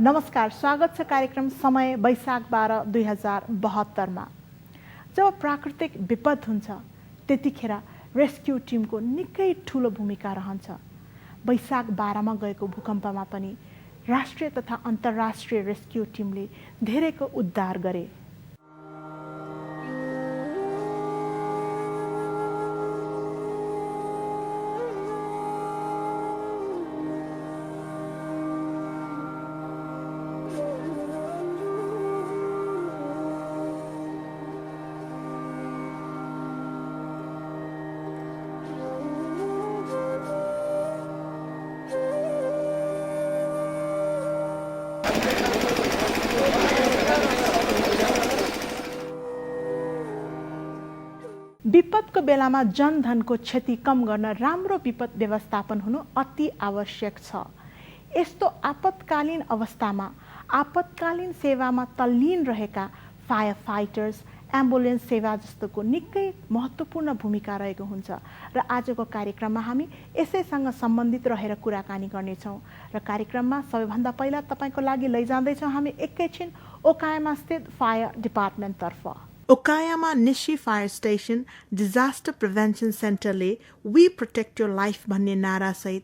नमस्कार, स्वागत छ कार्यक्रम समय वैशाख 12 2072 मा। जब प्राकृतिक विपद हुन्छ त्यतिखेर रेस्क्यु टिमको निकै ठूलो भूमिका रहन्छ। वैशाख 12 मा गएको भूकम्पमा पनि राष्ट्रिय तथा अन्तर्राष्ट्रिय रेस्क्यु टिमले धेरैको उद्धार गरे। विपदको बेलामा जनधनको क्षति कम गर्न राम्रो विपद व्यवस्थापन हुनु अति आवश्यक छ। यस्तो आपतकालीन अवस्थामा आपतकालीन सेवामा तल्लीन रहेका फायर फाइटर्स, एम्बुलेन्स सेवा जस्तोको निकै महत्त्वपूर्ण भूमिका रहेको हुन्छ र आजको कार्यक्रममा हामी यसैसँग सम्बन्धित रहेर कुराकानी गर्नेछौँ। र कार्यक्रममा सबैभन्दा पहिला तपाईको लागि लैजाँदैछौँ हामी एकैछिन ओकायामा स्थित फायर डिपार्टमेन्टतर्फ। Okayama Nishi fire station disaster prevention सेन्टरले वी प्रोटेक्ट योर लाइफ भन्ने नारासहित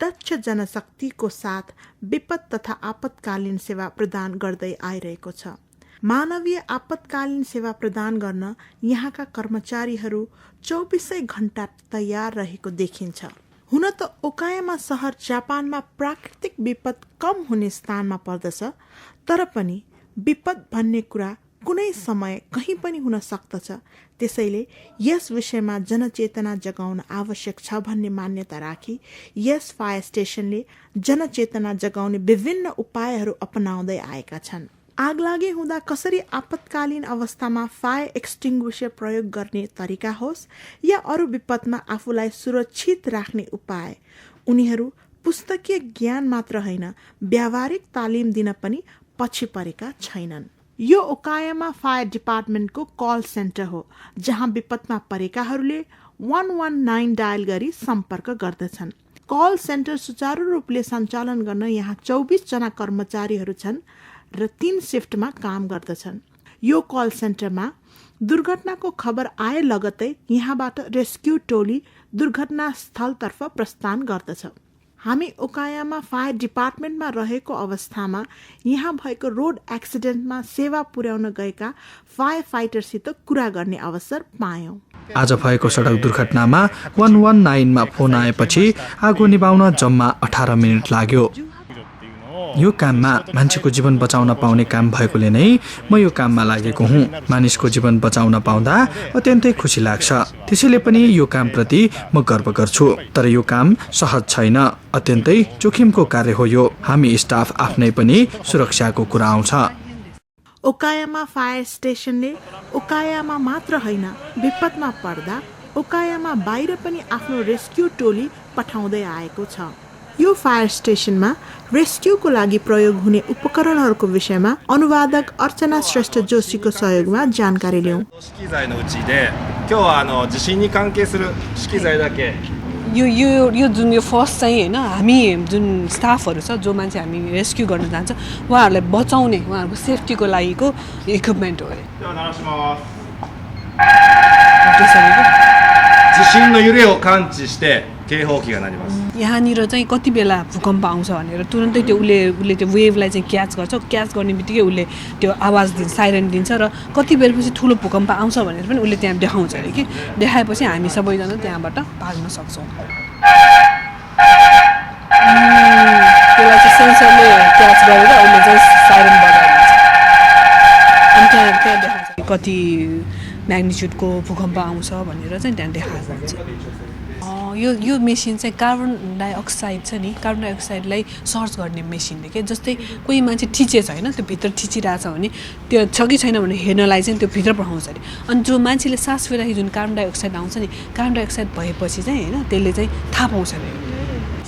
दक्ष जनशक्तिको साथ विपद तथा आपतकालीन सेवा प्रदान गर्दै आइरहेको छ। मानवीय आपतकालीन सेवा प्रदान गर्न यहाँका कर्मचारीहरू 24 घण्टा तयार रहेको देखिन्छ। हुन त ओकायामा सहर जापानमा प्राकृतिक विपद कम हुने स्थानमा पर्दछ, तर पनि विपद भन्ने कुरा कुनै समय कहीँ पनि हुन सक्दछ। त्यसैले यस विषयमा जनचेतना जगाउन आवश्यक छ भन्ने मान्यता राखी यस फायर स्टेसनले जनचेतना जगाउने विभिन्न उपायहरू अपनाउँदै आएका छन्। आगलागी हुँदा कसरी आपतकालीन अवस्थामा फायर एक्सटिङ्ग्विसर प्रयोग गर्ने तरिका होस् या अरू विपदमा आफूलाई सुरक्षित राख्ने उपाय, उनीहरू पुस्तकीय ज्ञान मात्र होइन व्यावहारिक तालिम दिन पनि पछि परेका छैनन्। यो ओकायामा फायर डिपार्टमेन्टको कल सेन्टर हो, जहाँ विपदमा परेकाहरूले 119 डायल गरी सम्पर्क गर्दछन्। कल सेन्टर सुचारू रूपले सञ्चालन गर्न यहाँ 24 जना कर्मचारीहरू छन् र 3 शिफ्टमा काम गर्दछन्। यो कल सेन्टरमा दुर्घटनाको खबर आए लगतै यहाँबाट रेस्क्यु टोली दुर्घटना स्थलतर्फ प्रस्थान गर्दछ। हामी ओकायामा फायर डिपार्टमेन्टमा रहेको अवस्थामा यहाँ भएको रोड एक्सिडेन्टमा सेवा पुर्याउन गएका फायर फाइटरसित कुरा गर्ने अवसर पायौँ। आज भएको सडक दुर्घटनामा 119 मा फोन आएपछि आगो निभाउन जम्मा 18 मिनट लाग्यो। यो काममा मान्छेको जीवन बचाउन पाउने काम भएकोले नै म यो काममा लागेको हुँ। मानिसको जीवन बचाउन पाउँदा अत्यन्तै खुसी लाग्छ। त्यसैले पनि यो कामप्रति म गर्व गर्छु। तर यो काम सहज छैन, अत्यन्तै जोखिमको कार्य हो यो। हामी स्टाफ आफ्नै पनि सुरक्षाको कुरा आउँछ। ओकायामा फायर स्टेसनले ओकायामा मात्र होइन विपदमा पर्दा ओकायामा बाहिर पनि आफ्नो रेस्क्यु टोली पठाउँदै आएको छ। यो फायर स्टेसनमा रेस्क्युको लागि प्रयोग हुने उपकरणहरूको विषयमा अनुवादक अर्चना श्रेष्ठ जोशीको सहयोगमा जानकारी लियौँ। यो जुन यो फर्स्ट चाहिँ होइन, हामी जुन स्टाफहरू छ, जो मान्छे हामी रेस्क्यु गर्न जान्छ, उहाँहरूलाई बचाउने, उहाँहरूको सेफ्टीको लागिको इक्विपमेन्ट हो। यहाँनिर चाहिँ कति बेला भूकम्प आउँछ भनेर तुरन्तै त्यो उसले त्यो वेभलाई चाहिँ क्याच गर्छ। क्याच गर्ने बित्तिकै उसले त्यो आवाज दिन्छ, साइरन दिन्छ र कति बेरपछि ठुलो भूकम्प आउँछ भनेर पनि उसले त्यहाँ देखाउँछ अरे कि। देखाएपछि हामी सबैजना त्यहाँबाट भाग्न सक्छौँ। त्यसलाई चाहिँ सेन्सरले क्याच गरेर उसले चाहिँ साइरन बजाइदिन्छ। अनि त्यहाँ देखाउँछ कति म्याग्निच्युडको भूकम्प आउँछ भनेर चाहिँ त्यहाँ देखाएको हुन्छ। यो मेसिन चाहिँ कार्बन डाइअक्साइड छ नि, कार्बन डाइअक्साइडलाई सर्च गर्ने मेसिनले के। जस्तै कोही मान्छे ठिचेछ होइन, त्यो भित्र ठिचिरहेछ भने त्यो छ कि छैन भने हेर्नलाई चाहिँ त्यो भित्र पठाउँछ अरे। अनि जो मान्छेले सास फेर्दाखेरि जुन कार्बन डाइअक्साइड आउँछ नि, कार्बन डाइअक्साइड भएपछि चाहिँ होइन त्यसले चाहिँ थाहा पाउँछ अरे।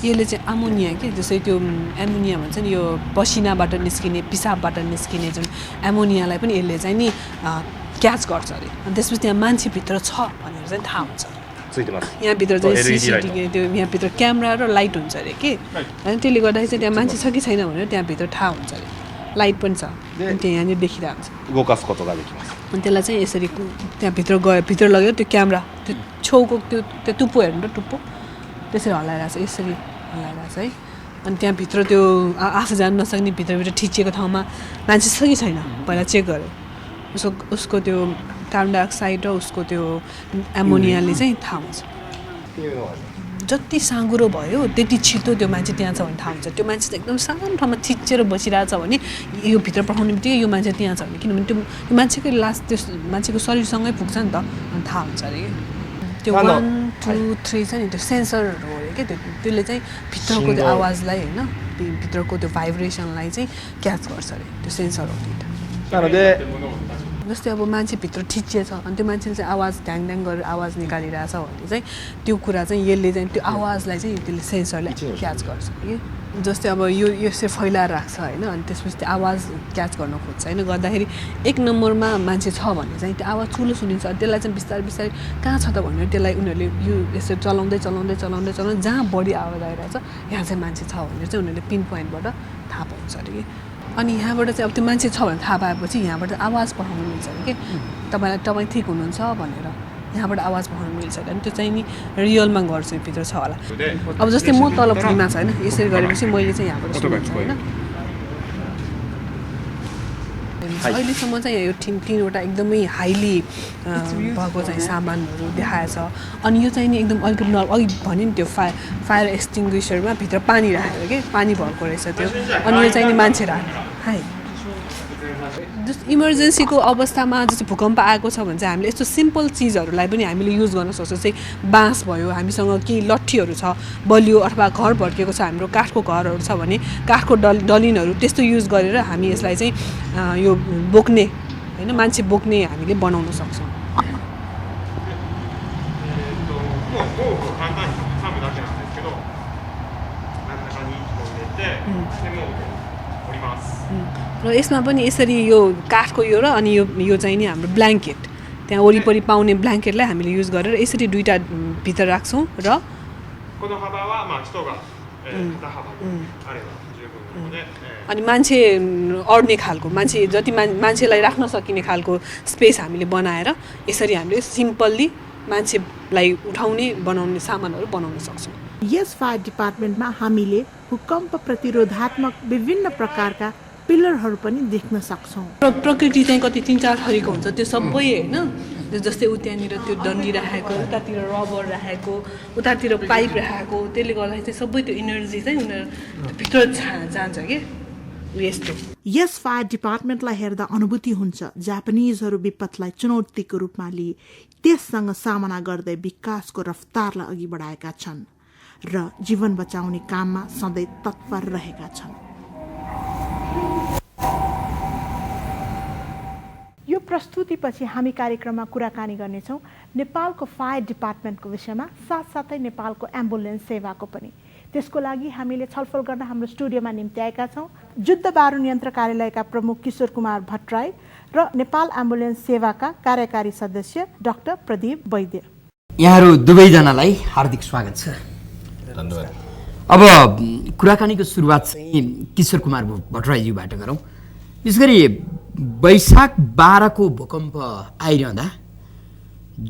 यसले चाहिँ अमोनिया के, जस्तै त्यो एमोनिया भन्छ नि, यो पसिनाबाट निस्किने, पिसाबबाट निस्किने जुन एमोनियालाई पनि यसले चाहिँ नि क्याच गर्छ अरे। अनि त्यसपछि त्यहाँ मान्छेभित्र छ भनेर चाहिँ थाहा हुन्छ। यहाँभित्र चाहिँ सिसिटिभी त्यो यहाँभित्र क्यामेरा र लाइट हुन्छ अरे कि अनि त्यसले गर्दाखेरि चाहिँ त्यहाँ मान्छे छ कि छैन भनेर त्यहाँभित्र थाहा हुन्छ अरे लाइट पनि छ अनि त्यहाँ यहाँनिर देखिरहेको हुन्छ अनि त्यसलाई चाहिँ यसरी त्यहाँभित्र गयो भित्र लगेर त्यो क्यामेरा त्यो छेउको त्यो टुप्पो हेर्नु त टुप्पो त्यसरी हल्लाइरहेको छ यसरी हल्लाइरहेको छ है अनि त्यहाँभित्र त्यो आफू जान नसक्ने भित्रभित्र ठिचिएको ठाउँमा मान्छे छ कि छैन पहिला चेक गर्यो उसको त्यो कार्बन डाइअक्साइड र उसको त्यो एमोनियाले चाहिँ थाहा हुन्छ जति साँगुरो भयो त्यति छिटो त्यो मान्छे त्यहाँ छ भने थाहा हुन्छ त्यो मान्छे चाहिँ एकदम सानो ठाउँमा थिचेर बसिरहेछ भने यो भित्र पठाउने बित्तिकै यो मान्छे त्यहाँ छ भने किनभने त्यो मान्छेकै लास त्यो मान्छेको शरीरसँगै पुग्छ नि त अनि थाहा हुन्छ अरे त्यो 1 2 3 छ नि त्यो सेन्सरहरू हो अरे क्या त्यसले चाहिँ भित्रको त्यो आवाजलाई होइन भित्रको त्यो भाइब्रेसनलाई चाहिँ क्याच गर्छ अरे त्यो सेन्सर हो त्यो जस्तै अब मान्छे भित्र ठिचिएछ अनि त्यो मान्छेले चाहिँ आवाज ढ्याङ ढ्याङ गरेर आवाज निकालिरहेछ भने चाहिँ त्यो कुरा चाहिँ यसले चाहिँ त्यो आवाजलाई चाहिँ त्यसले सेन्सरले क्याच गर्छ कि जस्तै अब यो यसरी फैलाएर राख्छ होइन अनि त्यसपछि त्यो आवाज क्याच गर्न खोज्छ होइन गर्दाखेरि 1 नम्बरमा मान्छे छ भने चाहिँ त्यो आवाज ठुलो सुनिन्छ त्यसलाई चाहिँ बिस्तारै बिस्तारै कहाँ छ त भनेर त्यसलाई उनीहरूले यो यसरी चलाउँदै जहाँ बढी आवाज आइरहेछ यहाँ चाहिँ मान्छे छ भनेर चाहिँ उनीहरूले पिन पोइन्टबाट थाहा पाउँछ अरे कि अनि यहाँबाट चाहिँ अब त्यो मान्छे छ भने थाहा पाएपछि यहाँबाट आवाज पठाउनु मिल्छ अरे कि तपाईँ ठिक हुनुहुन्छ भनेर यहाँबाट आवाज पठाउनु मिल्छ अनि त्यो चाहिँ नि रियलमा गर्छु भित्र छ होला अब जस्तै म तल फ्रीमा छ होइन यसरी गरेपछि मैले चाहिँ यहाँबाट सुन्छु होइन अहिलेसम्म चाहिँ यो तीनवटा एकदमै हाइली भएको चाहिँ सामानहरू देखाएछ अनि यो चाहिँ नि एकदम अलिकति अघि भन्यो नि त्यो फायर एक्सटिङ्ग्विसरमा भित्र पानी राखेको के पानी भएको रहेछ त्यो अनि यो चाहिँ नि मान्छे राख्यो है जस्तो इमर्जेन्सीको अवस्थामा जस्तो भूकम्प आएको छ भने चाहिँ हामीले यस्तो सिम्पल चिजहरूलाई पनि हामीले युज गर्न सक्छौँ चाहिँ बाँस भयो हामीसँग केही लट्ठीहरू छ बलियो अथवा घर भड्केको छ हाम्रो काठको घरहरू छ भने काठको डलिनहरू त्यस्तो युज गरेर हामी यसलाई चाहिँ यो बोक्ने होइन मान्छे बोक्ने हामीले बनाउन सक्छौँ र यसमा पनि यसरी यो काठको यो र अनि यो चाहिँ नि हाम्रो ब्ल्याङ्केट त्यहाँ वरिपरि पाउने ब्ल्याङ्केटलाई हामीले युज गरेर यसरी दुईवटा भित्र राख्छौँ र अनि मान्छे अड्ने खालको मान्छे जति मान्छेलाई राख्न सकिने खालको स्पेस हामीले बनाएर यसरी हामीले सिम्पल्ली मान्छेलाई उठाउने बनाउने सामानहरू बनाउन सक्छौँ यस फायर डिपार्टमेन्टमा हामीले भूकम्प प्रतिरोधात्मक विभिन्न प्रकारका पिलरहरू पनि देख्न सक्छौँ प्रकृति चाहिँ कति 3-4 थरीको हुन्छ त्यो सबै होइन जस्तै त्यहाँनिर त्यो डन्डी राखेको उतातिर रबर राखेको उतातिर पाइप राखेको त्यसले गर्दाखेरि चाहिँ सबै त्यो इनर्जी चाहिँ उनीहरू भित्र जान्छ कि यस्तो यस फायर डिपार्टमेन्टलाई हेर्दा अनुभूति हुन्छ जापानिजहरू विपदलाई चुनौतीको रूपमा लिए त्यससँग सामना गर्दै विकासको रफ्तारलाई अघि बढाएका छन् र जीवन बचाउने काममा सधैँ तत्पर रहेका छन् यो प्रस्तुतिपछि हामी कार्यक्रममा कुराकानी गर्नेछौँ नेपालको फायर डिपार्टमेन्टको विषयमा साथसाथै नेपालको एम्बुलेन्स सेवाको पनि त्यसको लागि हामीले छलफल गर्न हाम्रो स्टुडियोमा निम्ति आएका छौँ जुद्ध बारू नियन्त्रण कार्यालयका प्रमुख किशोर कुमार भट्टराई र नेपाल एम्बुलेन्स सेवाका कार्यकारी सदस्य डाक्टर प्रदीप वैद्य यहाँहरू दुवैजनालाई हार्दिक स्वागत छ धन्यवाद अब कुराकानीको सुरुवात चाहिँ किशोर कुमार भट्टराईज्यूबाट गरौँ विशेष गरी वैशाख 12 को भूकम्प आइरहँदा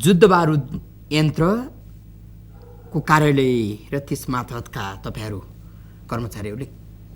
जुद्ध बारुद यन्त्रको कार्यालय र त्यस मातहतका तपाईँहरू कर्मचारीहरूले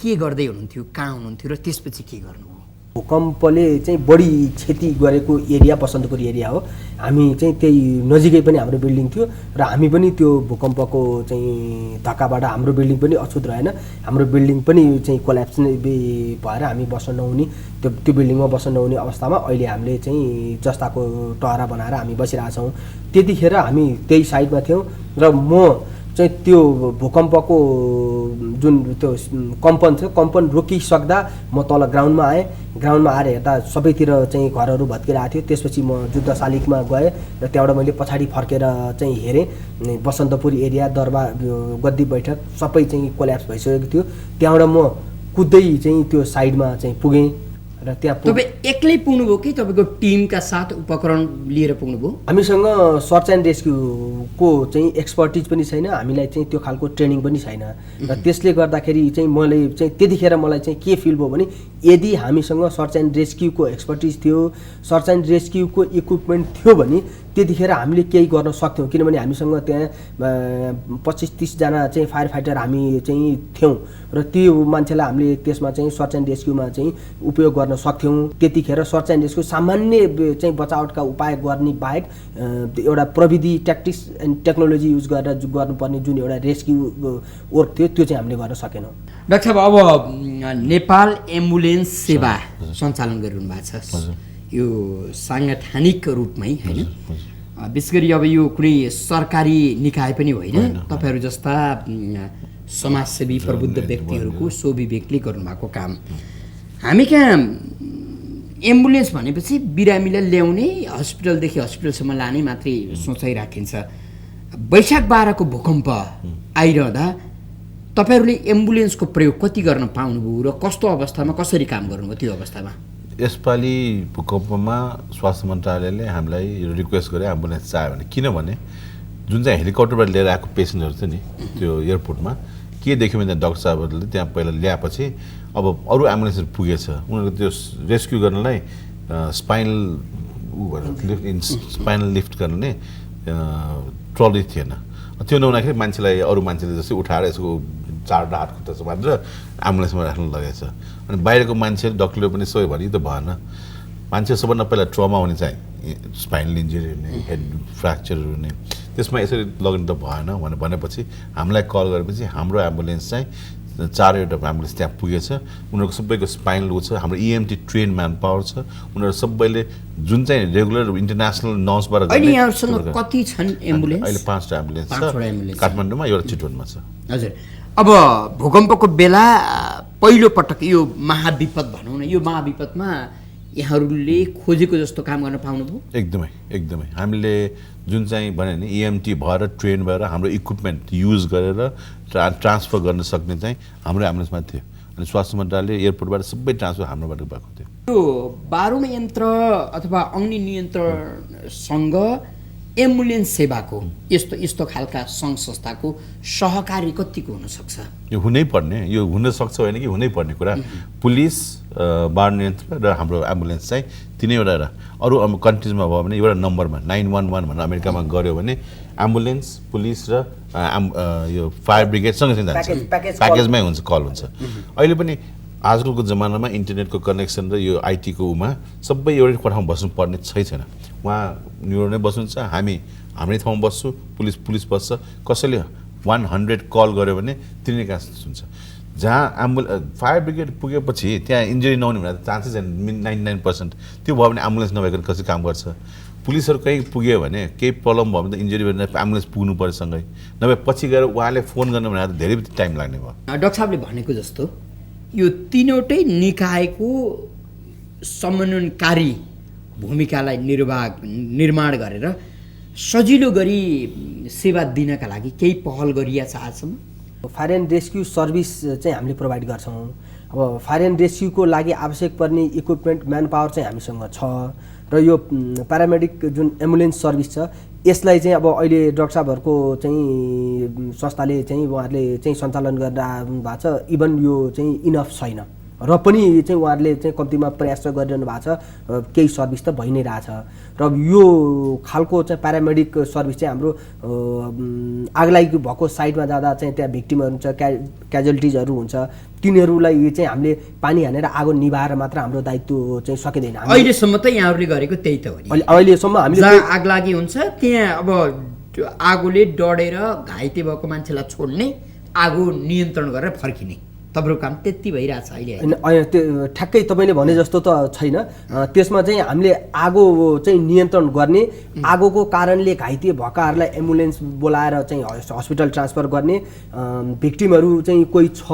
के गर्दै हुनुहुन्थ्यो कहाँ हुनुहुन्थ्यो र त्यसपछि के गर्नुभयो भूकम्पले चाहिँ बढी क्षति गरेको एरिया बसन्तपुर एरिया हो हामी चाहिँ त्यही नजिकै पनि हाम्रो बिल्डिङ थियो र हामी पनि त्यो भूकम्पको चाहिँ धक्काबाट हाम्रो बिल्डिङ पनि अछुत रहेन हाम्रो बिल्डिङ पनि चाहिँ कोल्याप्स भएर हामी बस्न नहुने त्यो बिल्डिङमा बस्न नहुने अवस्थामा अहिले हामीले चाहिँ जस्ताको टहरा बनाएर हामी बसिरहेछौँ त्यतिखेर हामी त्यही साइडमा थियौँ र म चाहिँ त्यो भूकम्पको जुन त्यो कम्पन थियो कम्पन रोकिसक्दा म तल ग्राउन्डमा आएँ ग्राउन्डमा आएर हेर्दा सबैतिर चाहिँ घरहरू भत्किरहेको थियो त्यसपछि म जुद्ध शालिगमा गएँ र त्यहाँबाट मैले पछाडि फर्केर चाहिँ हेरेँ बसन्तपुर एरिया दरबार गद्दी बैठक सबै चाहिँ कोल्याप्स भइसकेको थियो त्यहाँबाट म कुद्दै चाहिँ त्यो साइडमा चाहिँ पुगेँ र त्यहाँ तपाईँ एक्लै पुग्नुभयो कि तपाईँको टिमका साथ उपकरण लिएर पुग्नुभयो? हामीसँग सर्च एन्ड रेस्क्युको चाहिँ एक्सपर्टिज पनि छैन, हामीलाई चाहिँ त्यो खालको ट्रेनिङ पनि छैन र त्यसले गर्दाखेरि चाहिँ मैले चाहिँ त्यतिखेर मलाई चाहिँ के फिल भयो भने यदि हामीसँग सर्च एन्ड रेस्क्युको एक्सपर्टिज थियो, सर्च एन्ड रेस्क्युको इक्विपमेन्ट थियो भने त्यतिखेर हामीले केही गर्न सक्थ्यौँ, किनभने हामीसँग त्यहाँ 25-30 जना चाहिँ फायर फाइटर हामी चाहिँ थियौँ र त्यो मान्छेलाई हामीले त्यसमा चाहिँ सर्च एन्ड रेस्क्युमा चाहिँ उपयोग गर्न सक्थ्यौँ। त्यतिखेर सर्च एन्ड रेस्क्यु सामान्य चाहिँ बचावटका उपाय गर्ने बाहेक एउटा प्रविधि ट्याक्टिक्स एन्ड टेक्नोलोजी युज गरेर गर्नुपर्ने जुन एउटा रेस्क्यु वर्क थियो त्यो चाहिँ हामीले गर्न सकेनौँ। डाक्टर साहब, अब नेपाल एम्बुलेन्स सेवा सञ्चालन गरिरहनु भएको छ, यो साङ्गठनिक रूपमै होइन? विशेष गरी अब यो कुनै सरकारी निकाय पनि होइन, तपाईँहरू जस्ता समाजसेवी प्रबुद्ध व्यक्तिहरूको स्वविवेकले गर्नुभएको काम। हामी कहाँ एम्बुलेन्स भनेपछि बिरामीलाई ल्याउने, हस्पिटलदेखि हस्पिटलसम्म लाने मात्रै सोचाइ राखिन्छ। वैशाख 12 को भूकम्प आइरहँदा तपाईँहरूले एम्बुलेन्सको प्रयोग कति गर्न पाउनुभयो र कस्तो अवस्थामा कसरी काम गर्नुभयो त्यो अवस्थामा? यसपालि भूकम्पमा स्वास्थ्य मन्त्रालयले हामीलाई रिक्वेस्ट गरे एम्बुलेन्स चाहियो भने, किनभने जुन चाहिँ हेलिकप्टरबाट लिएर आएको पेसेन्टहरू थियो नि त्यो एयरपोर्टमा के देख्यो भने डाक्टर साहबहरूले त्यहाँ पहिला ल्याएपछि अब अरू एम्बुलेन्सहरू पुगेछ, उनीहरूको त्यो रेस्क्यु गर्नलाई स्पाइनल लिफ्ट गर्ने ट्रली थिएन। त्यो नहुँदाखेरि मान्छेलाई अरू मान्छेले जस्तै उठाएर यसको चारवटा हात खुट्टा समातेर एम्बुलेन्समा राख्नु लगेछ। अनि बाहिरको मान्छे डक्टरले पनि सोयो भने त भएन, मान्छे सबभन्दा पहिला ट्रमा हुने चाहिँ स्पाइनल इन्जुरी हुने, हेड फ्र्याक्चरहरू हुने, त्यसमा यसरी लग्नु त भएन भनेपछि हामीलाई कल गरेपछि हाम्रो एम्बुलेन्स चाहिँ 4वटा एम्बुलेन्स त्यहाँ पुगेछ। उनीहरूको सबैको स्पाइनल ऊ छ, हाम्रो इएमटी ट्रेन म्यान पावर छ, उनीहरू सबैले जुन चाहिँ रेगुलर इन्टरनेसनल नर्सबाट अहिले यहाँसँग कति छन् एम्बुलेन्स? अहिले 5वटा एम्बुलेन्स छ, काठमाडौँमा एउटा चितवनमा छ। हजुर, अब भूकम्पको बेला पहिलो पटक यो महाविपद भनौँ न, यो महाविपदमा यहाँहरूले खोजेको जस्तो काम गर्न पाउनुभयो? एकदमै हामीले जुन चाहिँ भने नि इएमटी भएर ट्रेन भएर हाम्रो इक्विपमेन्ट युज गरेर ट्रान्सफर गर्न सक्ने चाहिँ हाम्रो एम्बुलेन्समा थियो। अनि स्वास्थ्य मन्त्रालयले एयरपोर्टबाट सबै ट्रान्सफर हाम्रोबाट भएको थियो। यो 12औं यन्त्र अथवा अग्नि नियन्त्रणसँग एम्बुलेन्स सेवाको यस्तो खालका सङ्घ संस्थाको सहकारी कतिको हुनसक्छ? यो हुनै पर्ने, यो हुन सक्छ होइन कि हुनै पर्ने कुरा। पुलिस, बाढ नियन्त्रण र हाम्रो एम्बुलेन्स चाहिँ तिनैवटा र अरू कन्ट्रिजमा भयो भने एउटा नम्बरमा 911 भनेर अमेरिकामा गऱ्यो भने एम्बुलेन्स, पुलिस र यो फायर ब्रिगेड सँगसँगै जान्छ, प्याकेजमै हुन्छ, कल हुन्छ। अहिले पनि आजकलको जमानामा इन्टरनेटको कनेक्सन र यो आइटीको उमा सबै एउटै कोठामा बस्नुपर्ने छैन। उहाँ न्युरो नै बस्नुहुन्छ, हामी हाम्रै ठाउँमा बस्छु, पुलिस बस्छ। कसैले 100 कल गर्यो भने तिनै कहाँ हुन्छ। जहाँ फायर ब्रिगेड पुगेपछि त्यहाँ इन्जुरी नहुने भने चान्सेस 99%। त्यो भयो भने एम्बुलेन्स नभएको कसरी काम गर्छ? पुलिसहरू कहीँ पुग्यो भने केही प्रब्लम भयो भने त इन्जुरी भने एम्बुलेन्स पुग्नु पर्यो सँगै, नभए पछि गएर उहाँले फोन गर्नु भने त धेरै टाइम लाग्ने भयो। डाक्टर साहबले भनेको जस्तो यो तीनवटै निकायको समन्वयकारी भूमिकालाई निर्माण गरेर सजिलो गरी सेवा दिनका लागि केही पहल गरिया छ आजसम्म? फायर एन्ड रेस्क्यु सर्भिस चाहिँ हामीले प्रोभाइड गर्छौँ। अब फायर एन्ड रेस्क्युको लागि आवश्यक पर्ने इक्विपमेन्ट, म्यान पावर चाहिँ हामीसँग छ र यो प्यारामेडिक जुन एम्बुलेन्स सर्भिस छ यसलाई चाहिँ अब अहिले डाक्टर साहबहरूको चाहिँ संस्थाले चाहिँ उहाँहरूले चाहिँ सञ्चालन गरेर आउनु भएको छ। इभन यो चाहिँ इनफ छैन र पनि चाहिँ उहाँहरूले चाहिँ कम्तीमा प्रयास गरिरहनु भएको छ, केही सर्भिस त भइ नै रहेछ। र यो खालको चाहिँ प्यारामेडिक सर्भिस चाहिँ हाम्रो आगलागी भएको साइडमा जाँदा चाहिँ त्यहाँ भिक्टिमहरू हुन्छ, क्याजुअलिटिजहरू हुन्छ, तिनीहरूलाई चाहिँ हामीले पानी हानेर आगो निभाएर मात्र हाम्रो दायित्व चाहिँ सकिँदैन। अहिलेसम्म त यहाँहरूले गरेको त्यही त हो नि। अहिलेसम्म हामीले आगलागी हुन्छ त्यहाँ अब आगोले डढेर घाइते भएको मान्छेलाई छोड्ने, आगो नियन्त्रण गरेर फर्किने, तपाईँको काम त्यति भइरहेछ अहिले? त्यो ठ्याक्कै तपाईँले भने जस्तो त छैन। त्यसमा चाहिँ हामीले आगो चाहिँ नियन्त्रण गर्ने, आगोको कारणले घाइते भएकाहरूलाई एम्बुलेन्स बोलाएर चाहिँ हस्पिटल ट्रान्सफर गर्ने, भिक्टिमहरू चाहिँ कोही छ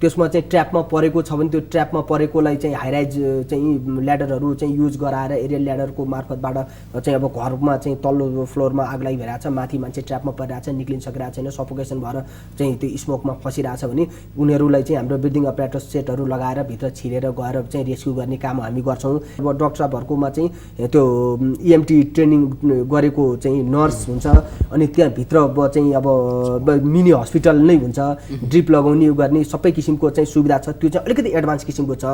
त्यसमा चाहिँ ट्र्यापमा परेको छ भने त्यो ट्र्यापमा परेकोलाई चाहिँ हाइराइज चाहिँ ल्याडरहरू चाहिँ युज गराएर एरियल ल्याडरको मार्फतबाट चाहिँ अब घरमा चाहिँ तल्लो फ्लोरमा आग लागिरहेको छ, माथि मान्छे ट्र्यापमा परिरहेको छ, निक्लिन सकिरहेको छैन, सफोकेसन भएर चाहिँ त्यो स्मोकमा फसिरहेको छ भने उनीहरूलाई चाहिँ हाम्रो ब्रिदिङ अपरेटस सेटहरू लगाएर भित्र छिरेर गएर चाहिँ रेस्क्यु गर्ने काम हामी गर्छौँ। अब डक्टर साहबहरूकोमा चाहिँ त्यो EMT ट्रेनिङ गरेको चाहिँ नर्स हुन्छ, अनि त्यहाँभित्र चाहिँ अब मिनी हस्पिटल नै हुन्छ, ड्रिप लगाउने गर्ने सबै किसिमको चाहिँ सुविधा छ। त्यो चाहिँ अलिकति एडभान्स किसिमको छ।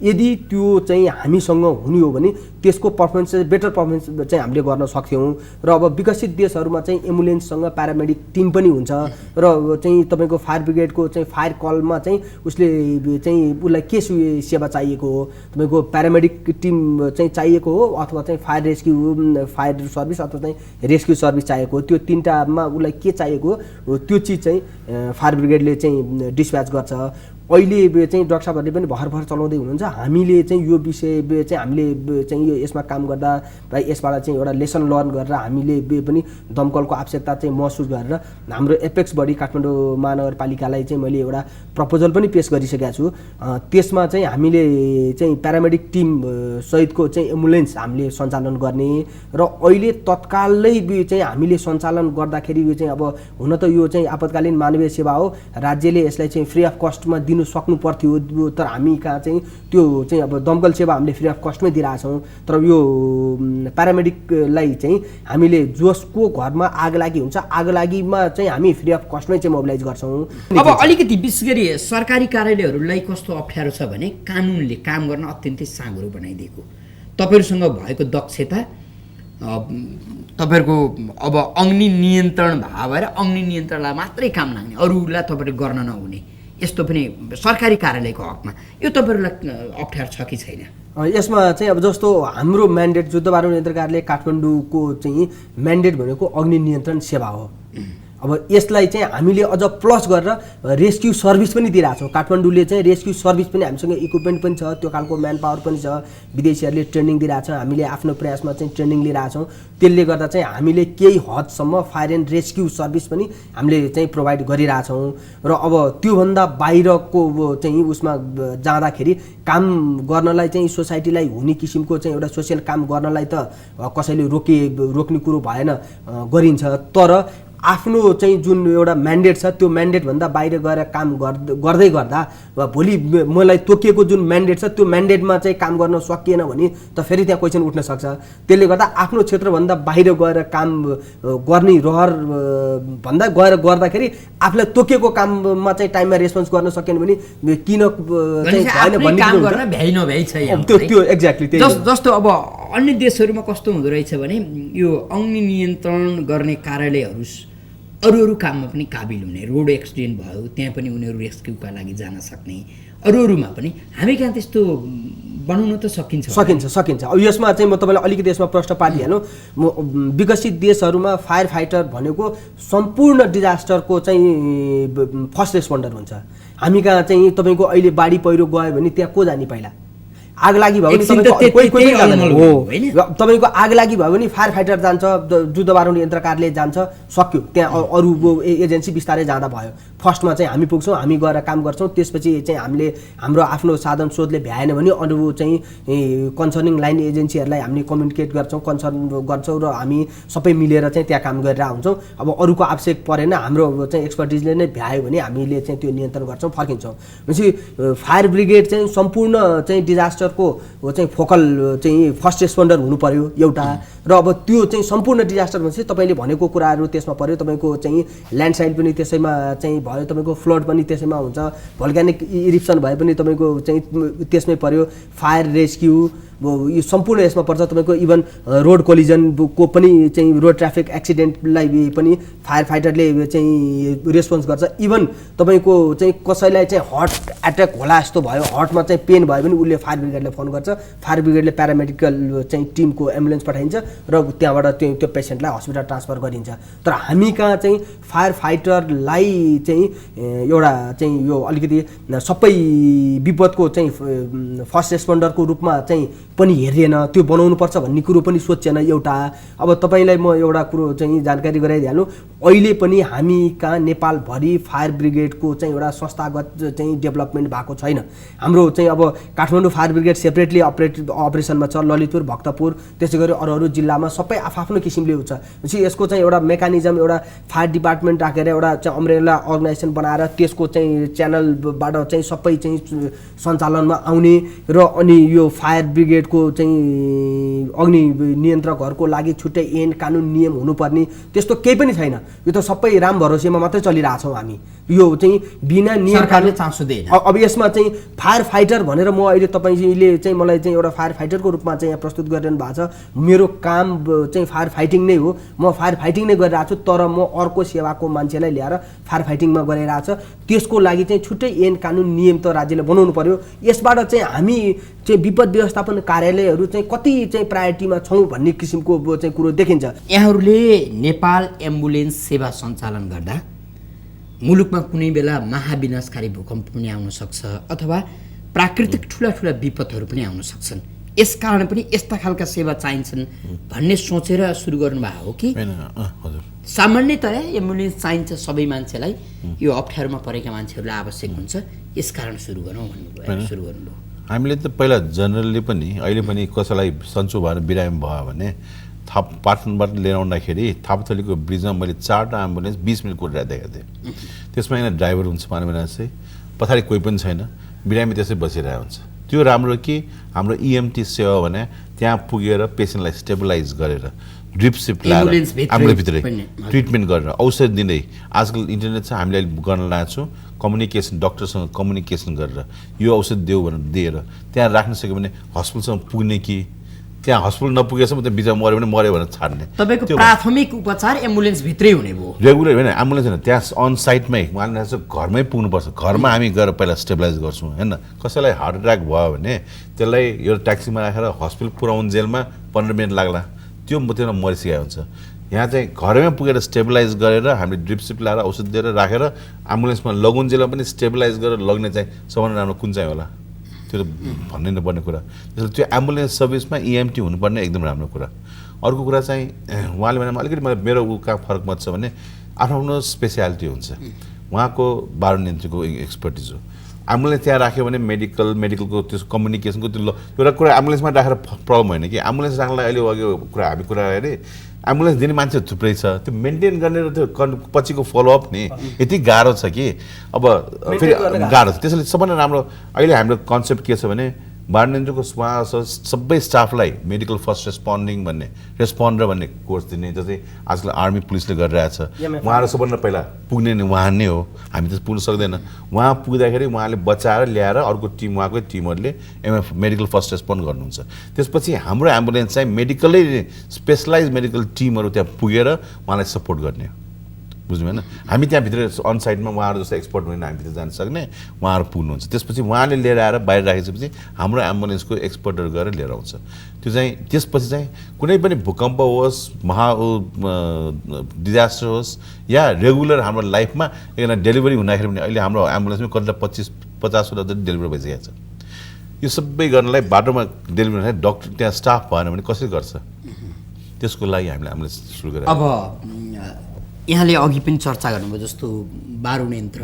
यदि त्यो चाहिँ हामीसँग हुने हो भने त्यसको पर्फर्मेन्स बेटर पर्फर्मेन्स चाहिँ हामीले गर्न सक्थ्यौँ। र अब विकसित देशहरूमा चाहिँ एम्बुलेन्ससँग प्यारामेडिक टिम पनि हुन्छ र चाहिँ तपाईँको फायर ब्रिगेडको चाहिँ फायर कलमा चाहिँ उसले चाहिँ उसलाई के सेवा चाहिएको हो, तपाईँको प्यारामेडिक टिम चाहिँ चाहिएको हो अथवा चाहिँ फायर सर्भिस अथवा चाहिँ रेस्क्यु सर्भिस चाहिएको हो, त्यो तिनवटामा उसलाई के चाहिएको हो त्यो चिज चाहिँ फायर ब्रिगेडले चाहिँ डिस्प्याच गर्छ। अहिले चाहिँ डाक्टर साहबहरूले पनि भर्खर चलाउँदै हुनुहुन्छ। हामीले चाहिँ यो विषय चाहिँ हामीले चाहिँ यसमा काम गर्दा र यसबाट चाहिँ एउटा लेसन लर्न गरेर हामीले पनि दमकलको आवश्यकता चाहिँ महसुस गरेर हाम्रो एपेक्स बडी काठमाडौँ महानगरपालिकालाई चाहिँ मैले एउटा प्रपोजल पनि पेश गरिसकेको छु। त्यसमा चाहिँ हामीले चाहिँ प्यारामेडिक टिम सहितको चाहिँ एम्बुलेन्स हामीले सञ्चालन गर्ने र अहिले तत्कालै चाहिँ हामीले सञ्चालन गर्दाखेरि चाहिँ अब हुन त यो चाहिँ आपतकालीन मानवीय सेवा हो, राज्यले यसलाई चाहिँ फ्री अफ कस्टमा सक्नु पर्थ्यो, तर हामी कहाँ चाहिँ त्यो चाहिँ अब दमकल सेवा हामीले फ्री अफ कस्टमै दिइरहेछौँ। तर यो प्यारामेडिकलाई चाहिँ हामीले जसको घरमा आग लागि हुन्छ आग लागिमा चाहिँ हामी फ्री अफ कस्टमै चाहिँ मोबिलाइज गर्छौँ। अब अलिकति विशेष गरी सरकारी कार्यालयहरूलाई कस्तो अप्ठ्यारो छ भने कानुनले काम गर्न अत्यन्तै साँघुरो बनाइदिएको, तपाईँहरूसँग भएको दक्षता तपाईँहरूको अब अग्नि नियन्त्रण भएर अग्नि नियन्त्रणलाई मात्रै काम लाग्ने, अरूलाई तपाईँले गर्न नहुने, यस्तो पनि सरकारी कार्यालयको हकमा यो तपाईँहरूलाई अप्ठ्यारो छ कि छैन? यसमा चाहिँ अब जस्तो हाम्रो म्यान्डेट जुद्ध बारुद नियन्त्रण कार्यालय काठमाडौँको चाहिँ म्यान्डेट भनेको अग्नि नियन्त्रण सेवा हो। अब यसलाई चाहिँ हामीले अझ प्लस गरेर रेस्क्यु सर्भिस पनि दिइरहेछौँ। काठमाडौँले चाहिँ रेस्क्यु सर्भिस पनि हामीसँग इक्विपमेन्ट पनि छ, त्यो खालको म्यान पावर पनि छ, विदेशीहरूले ट्रेनिङ दिइरहेछ, हामीले आफ्नो प्रयासमा चाहिँ ट्रेनिङ लिइरहेछौँ। त्यसले गर्दा चाहिँ हामीले केही हदसम्म फायर एन्ड रेस्क्यु सर्भिस पनि हामीले चाहिँ प्रोभाइड गरिरहेछौँ। र अब त्योभन्दा बाहिरको चाहिँ उसमा जाँदाखेरि काम गर्नलाई चाहिँ सोसाइटीलाई हुने किसिमको चाहिँ एउटा सोसियल काम गर्नलाई त कसैले रोक्ने कुरो भएन, गरिन्छ। तर आफ्नो चाहिँ जुन एउटा म्यान्डेट छ त्यो म्यान्डेटभन्दा बाहिर गएर काम गर्दै गर्दा भोलि मलाई तोकिएको जुन म्यान्डेट छ त्यो म्यान्डेटमा चाहिँ काम गर्न सकिएन भने त फेरि त्यहाँ क्वेसन उठ्न सक्छ। त्यसले गर्दा आफ्नो क्षेत्रभन्दा बाहिर गएर काम गर्ने रहर भन्दा गएर गर्दाखेरि आफूलाई तोकिएको काममा चाहिँ टाइममा रेस्पोन्स गर्न सकेन भने किन भएन भन्ने त्यो एक्ज्याक्टली जस्तो अब अन्य देशहरूमा कस्तो हुँदो रहेछ भने यो अग्नि नियन्त्रण गर्ने कार्यालयहरू अरू काममा पनि काबिल हुने, रोड एक्सिडेन्ट भयो त्यहाँ पनि उनीहरू रेस्क्युका लागि जान सक्ने, अरूमा पनि हामी कहाँ त्यस्तो बनाउन त सकिन्छ। अब यसमा चाहिँ म तपाईँलाई अलिकति यसमा प्रश्न पारिहाल्नु। विकसित देशहरूमा फायर फाइटर भनेको सम्पूर्ण डिजास्टरको चाहिँ फर्स्ट रेस्पोन्डर हुन्छ। हामी कहाँ चाहिँ तपाईँको अहिले बाढी पहिरो गयो भने त्यहाँ को जाने, पहिला आग लागि भयो भने तपाईँको आग लागि भयो भने फायर फाइटर जान्छ, जुद्ध बारुद नियन्त्रण कार्यालय जान्छ, सक्यो। त्यहाँ अरू एजेन्सी बिस्तारै जाँदा भयो। फर्स्टमा चाहिँ हामी पुग्छौँ, हामी गएर काम गर्छौँ, त्यसपछि चाहिँ हामीले हाम्रो आफ्नो साधन स्रोतले भ्याएन भने अरू चाहिँ कन्सर्निङ लाइन एजेन्सीहरूलाई हामीले कम्युनिकेट कन्सर्न गर्छौँ र हामी सबै मिलेर चाहिँ त्यहाँ काम गरेर हुन्छौँ। अब अरूको आवश्यक परेन, हाम्रो चाहिँ एक्सपर्टिजले नै भ्यायो भने हामीले चाहिँ त्यो नियन्त्रण गर्छौँ, फर्किन्छौँ। भनेपछि फायर ब्रिगेड चाहिँ सम्पूर्ण चाहिँ डिजास्टरको चाहिँ फोकल चाहिँ फर्स्ट रेस्पोन्डर हुनु पर्यो एउटा। र अब त्यो चाहिँ सम्पूर्ण डिजास्टर भनेपछि तपाईँले भनेको कुराहरू त्यसमा पर्यो। तपाईँको चाहिँ ल्यान्डस्लाइड पनि त्यसैमा चाहिँ भयो, तपाईँको फ्लड पनि त्यसैमा हुन्छ, भल्क्यानिक इरिप्सन भए पनि तपाईँको चाहिँ त्यसमै पर्यो, फायर रेस्क्यु यो सम्पूर्ण यसमा पर्छ। तपाईँको इभन रोड कोलिजनको पनि चाहिँ रोड ट्राफिक एक्सिडेन्टलाई पनि फायर फाइटरले चाहिँ रेस्पोन्स गर्छ। इभन तपाईँको चाहिँ कसैलाई चाहिँ हार्ट एट्याक होला जस्तो भयो, हार्टमा चाहिँ पेन भयो भने उसले फायर ब्रिगेडलाई फोन गर्छ, फायर ब्रिगेडले प्यारामेडिकल चाहिँ टिमको एम्बुलेन्स पठाइन्छ र त्यहाँबाट त्यो पेसेन्टलाई हस्पिटल ट्रान्सफर गरिन्छ। तर हामी कहाँ चाहिँ फायर फाइटरलाई चाहिँ एउटा चाहिँ यो अलिकति सबै विपदको चाहिँ फर्स्ट रेस्पोन्डरको रूपमा चाहिँ पनि हेरिएन, त्यो बनाउनुपर्छ भन्ने कुरो पनि सोचेन एउटा। अब तपाईँलाई म एउटा कुरो चाहिँ जानकारी गराइदिइहाल्नु, अहिले पनि हामी कहाँ नेपालभरि फायर ब्रिगेडको चाहिँ एउटा संस्थागत चाहिँ डेभलपमेन्ट भएको छैन। हाम्रो चाहिँ अब काठमाडौँ फायर ब्रिगेड सेपरेटली अपरेसनमा छ, ललितपुर, भक्तपुर, त्यसै गरी अरू जिल्लामा सबै आफ्नो किसिमले हुन्छ। यसको चाहिँ एउटा मेकानिजम, एउटा फायर डिपार्टमेन्ट राखेर एउटा चाहिँ अम्ब्रेला अर्गनाइजेसन बनाएर त्यसको चाहिँ च्यानलबाट चाहिँ सबै चाहिँ सञ्चालनमा आउने र अनि यो फायर ब्रिगेडको चाहिँ अग्नि नियन्त्रकहरूको लागि छुट्टै ऐन कानुन नियम हुनुपर्ने त्यस्तो केही पनि छैन। यो त सबै राम भरोसेमा मात्रै चलिरहेछौँ हामी। यो चाहिँ बिना नियम कानुन चासो दिएन। अब यसमा चाहिँ फायर फाइटर भनेर म अहिले तपाईँले चाहिँ मलाई चाहिँ एउटा फायर फाइटरको रूपमा चाहिँ यहाँ प्रस्तुत गरिरहनु भएको छ। मेरो काम चाहिँ फायर फाइटिङ नै हो, म फायर फाइटिङ नै गरिरहेको छु, तर म अर्को सेवाको मान्छेलाई ल्याएर फायर फाइटिङमा गरिरहेको छ। त्यसको लागि चाहिँ छुट्टै ऐन कानुन नियम त राज्यले बनाउनु पर्यो। यसबाट चाहिँ हामी चाहिँ विपद व्यवस्थापन कार्यालयहरू चाहिँ कति चाहिँ प्रायोरिटीमा छौँ भन्ने किसिमको चाहिँ कुरो देखिन्छ। यहाँहरूले नेपाल एम्बुलेन्स सेवा सञ्चालन गर्दा मुलुकमा कुनै बेला महाविनाशकारी भूकम्प पनि आउन सक्छ अथवा प्राकृतिक ठुला ठुला विपदहरू पनि आउन सक्छन्, यसकारण पनि यस्ता खालका सेवा चाहिन्छन् भन्ने सोचेर सुरु गर्नुभएको हो कि सामान्यतया एम्बुलेन्स चाहिन्छ सबै मान्छेलाई, यो अप्ठ्यारोमा परेका मान्छेहरूलाई आवश्यक हुन्छ, यसकारण सुरु गरौँ भन्नुभयो? सुरु गर्नुभयो। हामीले त पहिला जनरली पनि अहिले पनि कसैलाई सन्चो भएर बिरामी भयो भने पाटनबाट लिएर आउँदाखेरि थापाथलीको ब्रिजमा मैले 4टा एम्बुलेन्स 20 मिनट कुरिरहेको देखेको थिएँ। त्यसमा यहाँ ड्राइभर हुन्छ, मानव चाहिँ पछाडि कोही पनि छैन, बिरामी त्यसै बसिरहेको हुन्छ। त्यो राम्रो कि हाम्रो EMT सेवा भने त्यहाँ पुगेर पेसेन्टलाई स्टेबलाइज गरेर ड्रिप सिप ल्याएर एम्बुलेन्सभित्रै ट्रिटमेन्ट गरेर औषध दिँदै, आजकल इन्टरनेट छ, हामीले अहिले गर्न लागेको छौँ, कम्युनिकेसन डक्टरसँग कम्युनिकेसन गरेर यो औषध देऊ भनेर दिएर त्यहाँ राख्न सक्यो भने हस्पिटलसँग पुग्ने कि त्यहाँ हस्पिटल नपुगेसम्म त्यो बिचमा मऱ्यो भने मऱ्यो भनेर छाड्ने। तपाईँको प्राथमिक उपचार एम्बुलेन्स भित्रै हुने भयो? रेगुलर होइन, एम्बुलेन्स होइन, त्यहाँ अन साइटमै उहाँले घरमै पुग्नुपर्छ। घरमा हामी गएर पहिला स्टेबलाइज गर्छौँ होइन। कसैलाई हार्ट एट्याक भयो भने त्यसलाई यो ट्याक्सीमा राखेर हस्पिटल पुऱ्याउनु जेलमा 15 मिनट लाग्ला, त्यो त्यसमा मरिसकेको हुन्छ। यहाँ चाहिँ घरमै पुगेर स्टेबलाइज गरेर हामीले ड्रिप सिप ल्याएर औषध दिएर राखेर एम्बुलेन्समा लगुन्जेलमा पनि स्टेबलाइज गरेर लग्ने चाहिँ सबभन्दा राम्रो कुन चाहिँ होला, त्यो त भन्नै नपर्ने कुरा। त्यसले त्यो एम्बुलेन्स सर्भिसमा EMT हुनुपर्ने एकदम राम्रो कुरा। अर्को कुरा चाहिँ उहाँले भने अलिकति मेरो कहाँ फरक मत छ भने आफ्नो स्पेसियालिटी हुन्छ, उहाँको बाह्र नियन्त्रणको एक्सपर्टिज हो। एम्बुलेन्स त्यहाँ राख्यो भने मेडिकलको त्यो कम्युनिकेसनको त्यो एउटा कुरा एम्बुलेन्समा राखेर प्रब्लम होइन कि। एम्बुलेन्स राख्नलाई अहिले अघि हामी कुरा हेरेँ, एम्बुलेन्स दिने मान्छे थुप्रै छ, त्यो मेन्टेन गर्ने र त्यो पछिको फलोअप नि यति गाह्रो छ कि अब फेरि गाह्रो छ। त्यसैले सबभन्दा राम्रो अहिले हाम्रो कन्सेप्ट के छ भने बारनेन्द्रको सबै स्टाफलाई मेडिकल फर्स्ट रेस्पोन्डर भन्ने कोर्स दिने, जस्तै आजकल आर्मी पुलिसले गरिरहेछ। उहाँहरू सबभन्दा पहिला पुग्ने नि उहाँ नै हो, हामी त पुग्न सक्दैन। उहाँ पुग्दाखेरि उहाँले बचाएर ल्याएर अर्को टिम, उहाँकै टिमहरूले मेडिकल फर्स्ट रेस्पोन्ड गर्नुहुन्छ। त्यसपछि हाम्रो एम्बुलेन्स चाहिँ मेडिकलै स्पेसलाइज मेडिकल टिमहरू त्यहाँ पुगेर उहाँलाई सपोर्ट गर्ने, बुझ्नु भएन? हामी त्यहाँभित्र अनसाइडमा उहाँहरू जस्तो एक्सपर्ट हुँदैन, हामीभित्र जान सक्ने उहाँहरू पुग्नुहुन्छ। त्यसपछि उहाँले लिएर आएर बाहिर राखेपछि हाम्रो एम्बुलेन्सको एक्सपर्टहरू गएर लिएर आउँछ। त्यो चाहिँ त्यसपछि चाहिँ कुनै पनि भूकम्प होस्, डिजास्टर होस् या रेगुलर हाम्रो लाइफमा एकजना डेलिभरी हुँदाखेरि पनि अहिले हाम्रो एम्बुलेन्समा कतिवटा 25-50 जति डेलिभरी भइसकेको छ। यो सबै गर्नलाई बाटोमा डेलिभरी हुँदाखेरि डक्टर त्यहाँ स्टाफ भएन भने कसरी गर्छ? त्यसको लागि हामीले एम्बुलेन्स सुरु गरेर अब यहाँले अघि पनि चर्चा गर्नुभयो जस्तो बारुण यन्त्र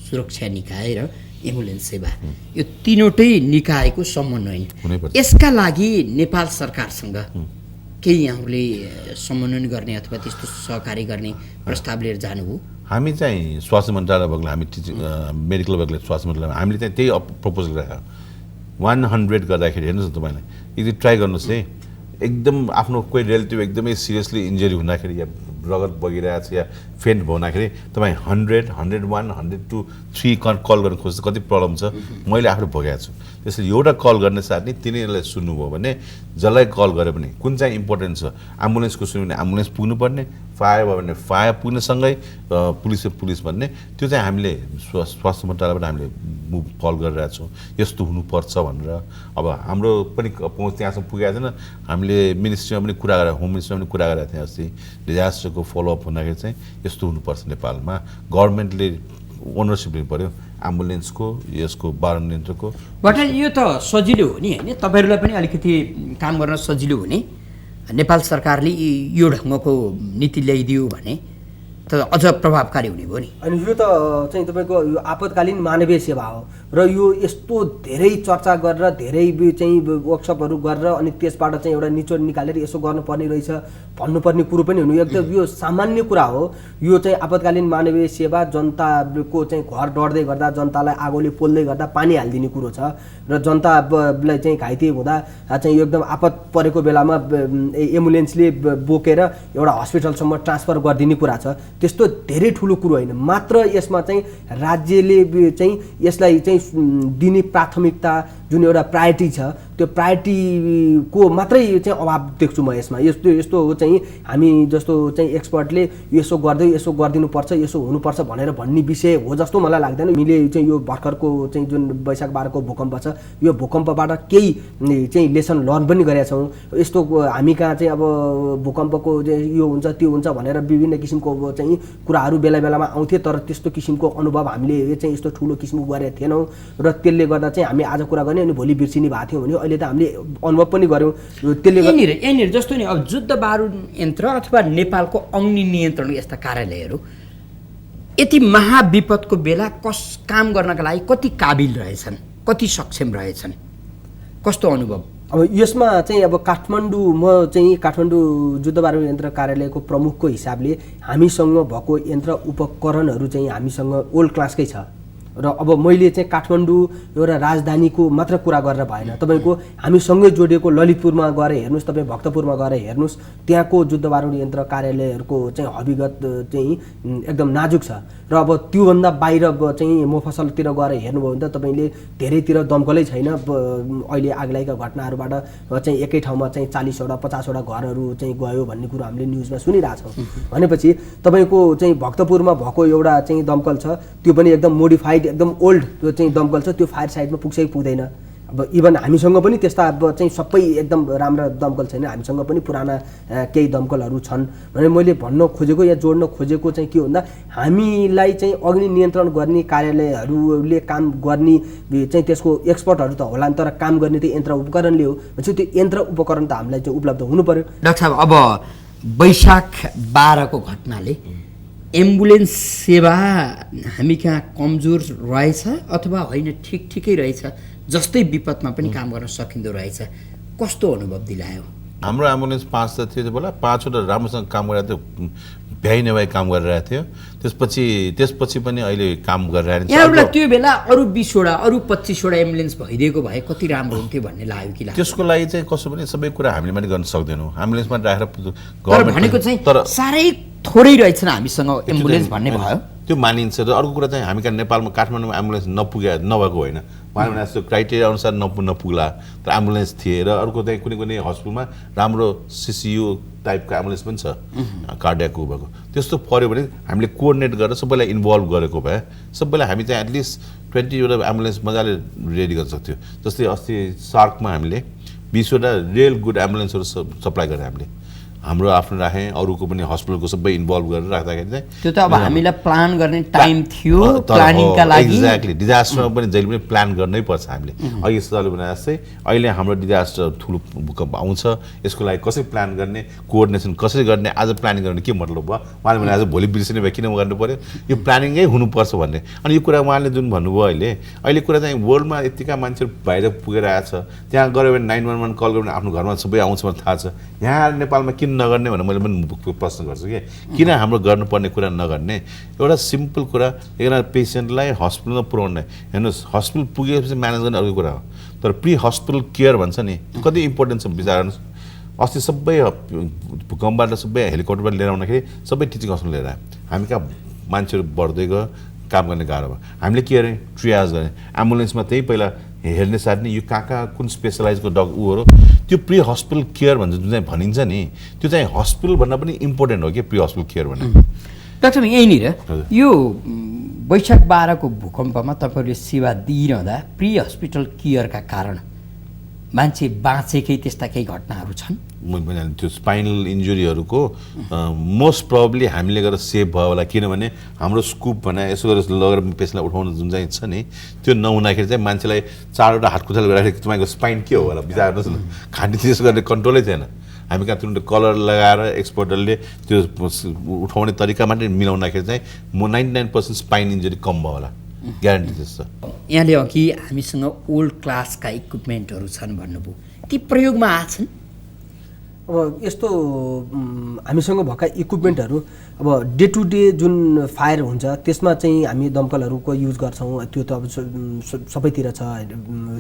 सुरक्षा निकाय र एम्बुलेन्स सेवा, यो तीनवटै निकायको समन्वय, यसका लागि नेपाल सरकारसँग केही यहाँहरूले समन्वय गर्ने अथवा त्यस्तो सहकारी गर्ने प्रस्ताव लिएर जानुभयो? हामी चाहिँ स्वास्थ्य मन्त्रालय भएको हामी मेडिकल भएको स्वास्थ्य मन्त्रालय हामीले चाहिँ त्यही प्रपोजल राखेको 100 गर्दाखेरि हेर्नुहोस् न, तपाईँलाई यदि ट्राई गर्नुहोस् है, एकदम आफ्नो कोही रिलेटिभ एकदमै सिरियसली इन्जरी हुँदाखेरि या रगत बगिरहेको छ या फेन्ट हुँदाखेरि तपाईँ 100, 101, 102, 3 कल गर्न खोज्छ, कति प्रब्लम छ मैले आफूले भोगेको छु। त्यसैले एउटा कल गर्ने साथ नै तिनीहरूलाई सुन्नुभयो भने जसलाई कल गरे पनि कुन चाहिँ इम्पोर्टेन्ट छ, एम्बुलेन्सको सुन्यो भने एम्बुलेन्स पुग्नुपर्ने, फायर भयो भने फायर पुग्नेसँगै पुलिस भन्ने, त्यो चाहिँ हामीले स्वास्थ्य मन्त्रालयबाट हामीले कल गरिरहेको छौँ यस्तो हुनुपर्छ भनेर। अब हाम्रो पनि पहुँच त्यहाँसम्म पुगेको छैन, हामीले मिनिस्ट्रीमा पनि कुरा गरेर, होम मिनिस्ट्रीमा पनि कुरा गरेको थियौँ अस्ति, डिजास्टरको फलोअप हुँदाखेरि चाहिँ यस्तो हुनुपर्छ नेपालमा, गभर्मेन्टले ओनरसिप लिनु पऱ्यो एम्बुलेन्सको यसको बारण यन्त्रको। बट यो त सजिलो हो नि होइन, तपाईँहरूलाई पनि अलिकति काम गर्न सजिलो हुने नेपाल सरकारले यो ढङ्गको नीति ल्याइदियो भने त अझ प्रभावकारी हुने भयो नि। अनि यो त चाहिँ तपाईँको यो आपतकालीन मानवीय सेवा हो र यो यस्तो धेरै चर्चा गरेर धेरै चाहिँ वर्कसपहरू गरेर अनि त्यसबाट चाहिँ एउटा निचोड निकालेर यसो गर्नुपर्ने रहेछ भन्नुपर्ने कुरो पनि हुनु एकदम यो सामान्य कुरा हो। यो चाहिँ आपतकालीन मानवीय सेवा जनताको चाहिँ घर डढ्दै गर्दा जनतालाई आगोले पोल्दै गर्दा पानी हालिदिने कुरो छ र जनतालाई चाहिँ घाइते हुँदा चाहिँ एकदम आपत परेको बेलामा एम्बुलेन्सले बोकेर एउटा हस्पिटलसम्म ट्रान्सफर गरिदिने कुरा छ। त्यस्तो धेरै ठुलो कुरो होइन, मात्र यसमा चाहिँ राज्यले चाहिँ यसलाई चाहिँ दिने प्राथमिकता जुन एउटा प्रायोरिटी छ त्यो प्रायोरिटीको मात्रै चाहिँ अभाव देख्छु म यसमा। यस्तो हो चाहिँ हामी जस्तो चाहिँ एक्सपर्टले यसो गर्दै यसो गरिदिनुपर्छ यसो हुनुपर्छ भनेर भन्ने विषय हो जस्तो मलाई लाग्दैन। हामीले चाहिँ यो भर्खरको चाहिँ जुन वैशाख 12 को भूकम्प छ यो भूकम्पबाट केही चाहिँ लेसन लर्न पनि गरेका छौँ। यस्तो हामी कहाँ चाहिँ अब भूकम्पको यो हुन्छ त्यो हुन्छ भनेर विभिन्न किसिमको चाहिँ कुराहरू बेला बेलामा आउँथे, तर त्यस्तो किसिमको अनुभव हामीले चाहिँ यस्तो ठुलो किसिमको गरेका थिएनौँ र त्यसले गर्दा चाहिँ हामी आज कुरा गर्ने अनि भोलि बिर्सिने भएको थियौँ भने अहिले त हामीले अनुभव पनि गऱ्यौँ। त्यसले यहाँनिर जस्तो नि अब जुद्ध बारुद यन्त्र अथवा नेपालको अग्नि नियन्त्रण यस्ता कार्यालयहरू यति महाविपदको बेला काम गर्नका लागि कति काबिल रहेछन्, कति सक्षम रहेछन्, कस्तो अनुभव? अब यसमा चाहिँ अब म चाहिँ काठमाडौँ जुद्ध बारुद यन्त्र कार्यालयको प्रमुखको हिसाबले हामीसँग भएको यन्त्र उपकरणहरू चाहिँ हामीसँग ओल्ड क्लासकै छ र अब मैले चाहिँ काठमाडौँ एउटा राजधानीको मात्र कुरा गरेर भएन। तपाईँको हामीसँगै जोडिएको ललितपुरमा गएर हेर्नुहोस्, तपाईँ भक्तपुरमा गएर हेर्नुहोस्, त्यहाँको जुद्ध बारुद यन्त्र कार्यालयहरूको चाहिँ हविगत चाहिँ एकदम नाजुक छ र अब त्योभन्दा बाहिर चाहिँ मफसलतिर गएर हेर्नुभयो भने त तपाईँले धेरैतिर दमकलै छैन। अहिले आगलागीका घटनाहरूबाट चाहिँ एकै ठाउँमा चाहिँ 40वटा 50वटा घरहरू चाहिँ गयो भन्ने कुरो हामीले न्युजमा सुनिरहेछौँ। भनेपछि तपाईँको चाहिँ भक्तपुरमा भएको एउटा चाहिँ दमकल छ त्यो पनि एकदम मोडिफाइड एकदम ओल्ड त्यो चाहिँ दमकल छ, त्यो फायर साइडमा पुग्छ कि पुग्दैन। अब इभन हामीसँग पनि त्यस्ता अब चाहिँ सबै एकदम राम्रा दमकल छैन, हामीसँग पनि पुराना केही दमकलहरू छन्। भने मैले भन्न खोजेको या जोड्न खोजेको चाहिँ के भन्दा हामीलाई चाहिँ अग्नि नियन्त्रण गर्ने कार्यालयहरूले काम गर्ने चाहिँ त्यसको एक्सपर्टहरू त होला नि, तर काम गर्ने त यन्त्र उपकरणले हो भनेपछि त्यो यन्त्र उपकरण त हामीलाई चाहिँ उपलब्ध हुनु पर्यो। डाक्टर साहब अब वैशाख 12 को घटनाले एम्बुलेन्स सेवा हामी कहाँ कमजोर रहेछ अथवा होइन ठिकै रहेछ, जस्तै विपदमा पनि काम गर्न सकिँदो रहेछ, कस्तो अनुभव दिलायो? हाम्रो एम्बुलेन्स 5 त थियो त्यो बेला, 5वटा राम्रोसँग काम गरिरहेको थियो, भ्याइ नभए काम गरिरहेको थियो। त्यसपछि पनि अहिले काम गरिरहेको छ। यहाँहरूलाई त्यो बेला अरू 20वटा अरू 25वटा एम्बुलेन्स भइदिएको भए कति राम्रो हुन्थ्यो भन्ने लाग्यो कि लाग्यो? त्यसको लागि चाहिँ कसो पनि सबै कुरा हामीले पनि गर्न सक्दैनौँ। एम्बुलेन्समा राखेर भनेको चाहिँ साह्रै थोरै रहेछन् हामीसँग एम्बुलेन्स भन्ने भयो, त्यो मानिन्छ। र अर्को कुरा चाहिँ हामी कहाँ नेपालमा काठमाडौँमा एम्बुलेन्स नभएको होइन, उहाँले भने जस्तो क्राइटेरिया अनुसार नपुग्ला, तर एम्बुलेन्स थिए। र अर्को चाहिँ कुनै हस्पिटलमा राम्रो सिसियु टाइपको एम्बुलेन्स पनि छ कार्डियाको भएको, त्यस्तो पऱ्यो भने हामीले कोअर्डिनेट गरेर सबैलाई इन्भल्भ गरेको भए सबैलाई हामी चाहिँ एटलिस्ट 20वटा एम्बुलेन्स मजाले रेडी गर्न सक्थ्यो। जस्तै अस्ति सार्कमा हामीले 20वटा रियल गुड एम्बुलेन्सहरू सप्लाई गरेर हामीले हाम्रो आफ्नो राखेँ, अरूको पनि हस्पिटलको सबै इन्भल्भ गरेर राख्दाखेरि चाहिँ त्यो त अब हामीलाई प्लान गर्ने टाइम थियो, प्लानिङका लागि। एक्ज्याक्टली, डिजास्टरमा पनि जहिले पनि प्लान गर्नै पर्छ हामीले। अघि सरले भने जस्तै अहिले हाम्रो डिजास्टर ठुलो भूकम्प आउँछ, यसको लागि कसरी प्लान गर्ने, कोअर्डिनेसन कसरी गर्ने, आज प्लानिङ गर्ने के मतलब भयो? उहाँले भने आज भोलि बिर्सिने भए किन गर्नु पऱ्यो, यो प्लानिङै हुनुपर्छ भन्ने। अनि यो कुरा उहाँले जुन भन्नुभयो अहिले कुरा चाहिँ वर्ल्डमा यतिका मान्छेहरू बाहिर पुगेर आएको छ, त्यहाँ गऱ्यो भने 911 कल गऱ्यो भने आफ्नो घरमा सबै आउँछ भने थाहा छ। यहाँ नेपालमा किन नगर्ने भनेर मैले पनि प्रश्न गर्छु कि किन हाम्रो गर्नुपर्ने कुरा नगर्ने? एउटा सिम्पल कुरा, एकजना पेसेन्टलाई हस्पिटलमा पुर्याउने, हेर्नुहोस् हस्पिटल पुगेपछि म्यानेज गर्ने अर्को कुरा हो, तर प्री हस्पिटल केयर भन्छ नि कति इम्पोर्टेन्ट छ विचार गर्नुहोस्। अस्ति सबै भूकम्पबाट सबै हेलिकप्टरबाट लिएर आउँदाखेरि सबै टिचिङ हस्पिटल लिएर आयो। हामी कहाँ मान्छेहरू बढ्दै गयो, काम गर्ने गाह्रो भयो। हामीले के गरेँ, ट्रियाज गरेँ, एम्बुलेन्समा त्यही पहिला हेर्ने सार्ने यो कहाँ कुन स्पेसलाइजको उहरू, त्यो प्री हस्पिटल केयर भन्छ जुन चाहिँ भनिन्छ नि, त्यो चाहिँ हस्पिटलभन्दा पनि इम्पोर्टेन्ट हो कि प्री हस्पिटल केयर भन्ने। डाक्टर यहीँनिर यो वैशाख 12 को भूकम्पमा तपाईँहरूले सेवा दिइरहँदा प्री हस्पिटल केयरका कारण मान्छे बाँचेकै त्यस्ता केही घटनाहरू छन्? त्यो स्पाइनल इन्जुरीहरूको मोस्ट प्रब्ली हामीले गरेर सेभ भयो होला, किनभने हाम्रो स्कुप भने यसो गरेर लगेर पेसेन्टलाई उठाउनु जुन चाहिँ छ नि त्यो नहुँदाखेरि चाहिँ मान्छेलाई 4वटा हात खुट्टाले गर्दाखेरि तपाईँको स्पाइन के हो होला विचार गर्नुहोस् न, खाँटी त्यसो गर्ने कन्ट्रोलै थिएन। हामी कहाँ तुरन्त कलर लगाएर एक्सपर्टहरूले त्यो उठाउने तरिका मात्रै मिलाउँदाखेरि चाहिँ 99% स्पाइन इन्जुरी कम भयो होला, ग्यारेन्टी त्यस्तो। यहाँले अघि हामीसँग ओल्ड क्लासका इक्विपमेन्टहरू छन् भन्नुभयो, ती प्रयोगमा आछन्? अब यस्तो हामीसँग भएका इक्विपमेन्टहरू अब डे टु डे जुन फायर हुन्छ त्यसमा चाहिँ हामी दमकलहरूको युज गर्छौँ, त्यो त अब सबैतिर छ,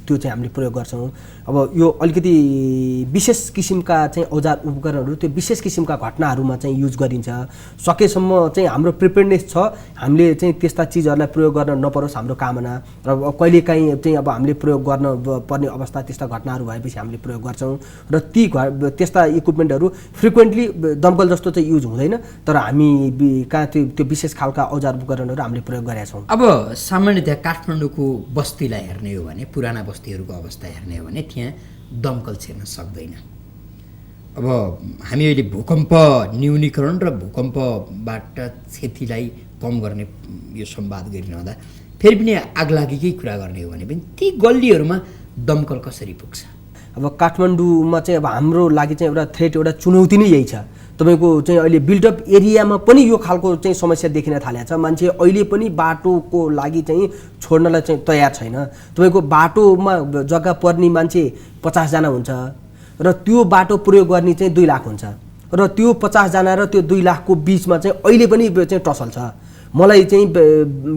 त्यो चाहिँ हामीले प्रयोग गर्छौँ। अब यो अलिकति विशेष किसिमका चाहिँ औजार उपकरणहरू त्यो विशेष किसिमका घटनाहरूमा चाहिँ युज गरिन्छ। सकेसम्म चाहिँ हाम्रो प्रिपेयर्डनेस छ, हामीले चाहिँ त्यस्ता चिजहरूलाई प्रयोग गर्न नपरोस् हाम्रो कामना, र कहिलेकाहीँ चाहिँ अब हामीले प्रयोग गर्न पर्ने अवस्था त्यस्ता घटनाहरू भएपछि हामीले प्रयोग गर्छौँ। र ती त्यस्ता इक्विपमेन्टहरू फ्रिक्वेन्टली दमकल जस्तो चाहिँ युज हुँदैन, तर हामी कहाँ त्यो विशेष खालका औजार उपकरणहरू हामीले प्रयोग गरेका छौँ। अब सामान्यतया काठमाडौँको बस्तीलाई हेर्ने हो भने, पुराना बस्तीहरूको अवस्था हेर्ने हो भने त्यहाँ दमकल छिर्न सक्दैन। अब हामी अहिले भूकम्प न्यूनीकरण र भूकम्पबाट क्षतिलाई कम गर्ने यो संवाद गरिरहँदा फेरि पनि आगलागीकै कुरा गर्ने हो भने पनि ती गल्लीहरूमा दमकल कसरी पुग्छ? अब काठमाडौँमा चाहिँ अब हाम्रो लागि चाहिँ एउटा थ्रेट, एउटा चुनौती नै यही छ। तपाईँको चाहिँ अहिले बिल्डअप एरियामा पनि यो खालको चाहिँ समस्या देखिन थालेको छ। मान्छे अहिले पनि बाटोको लागि चाहिँ छोड्नलाई चाहिँ तयार छैन। तपाईँको बाटोमा जग्गा पर्ने मान्छे 50 जना हुन्छ र त्यो बाटो प्रयोग गर्ने चाहिँ 2 लाख हुन्छ, र त्यो 50 जना र त्यो 2 लाखको बिचमा चाहिँ अहिले पनि चाहिँ टसल छ। मलाई चाहिँ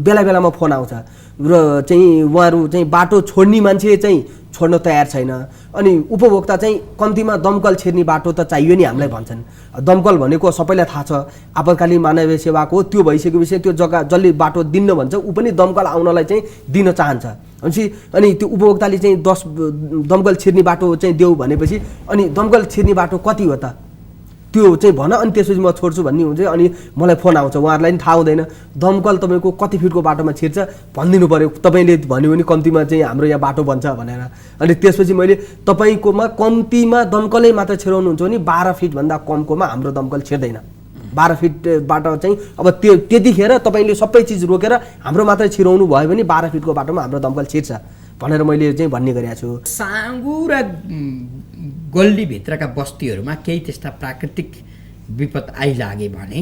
बेला बेलामा फोन आउँछ र चाहिँ उहाँहरू चाहिँ बाटो छोड्ने मान्छे चाहिँ छोड्न तयार छैन, अनि उपभोक्ता चाहिँ कम्तीमा दमकल छिर्ने बाटो त चाहियो नि हामीलाई भन्छन्। दमकल भनेको सबैलाई थाहा छ आपतकालीन मानवीय सेवाको हो, त्यो भइसकेपछि त्यो जग्गा जसले बाटो दिन्न भन्छ ऊ पनि दमकल आउनलाई चाहिँ दिन चाहन्छ। अनि त्यो उपभोक्ताले चाहिँ 10 दमकल छिर्ने बाटो चाहिँ देऊ भनेपछि अनि दमकल छिर्ने बाटो कति हो त त्यो चाहिँ भन, अनि त्यसपछि म छोड्छु भन्ने हुन्छ। अनि मलाई फोन आउँछ, उहाँहरूलाई पनि थाहा हुँदैन दमकल तपाईँको कति फिटको बाटोमा छिर्छ भनिदिनु पऱ्यो, तपाईँले भन्यो भने कम्तीमा चाहिँ हाम्रो यहाँ बाटो बन्छ भनेर। अनि त्यसपछि मैले तपाईँकोमा कम्तीमा दमकलै मात्र छिराउनुहुन्छ भने 12 फिटभन्दा कमकोमा हाम्रो दमकल छिर्दैन। 12 फिटबाट चाहिँ अब त्यो त्यतिखेर तपाईँले सबै चिज रोकेर हाम्रो मात्र छिराउनु भयो भने 12 फिटको बाटोमा हाम्रो दमकल छिर्छ भनेर मैले चाहिँ भन्ने गरेको छु। साँगु र गल्लीभित्रका बस्तीहरूमा केही त्यस्ता प्राकृतिक विपद आइलागे भने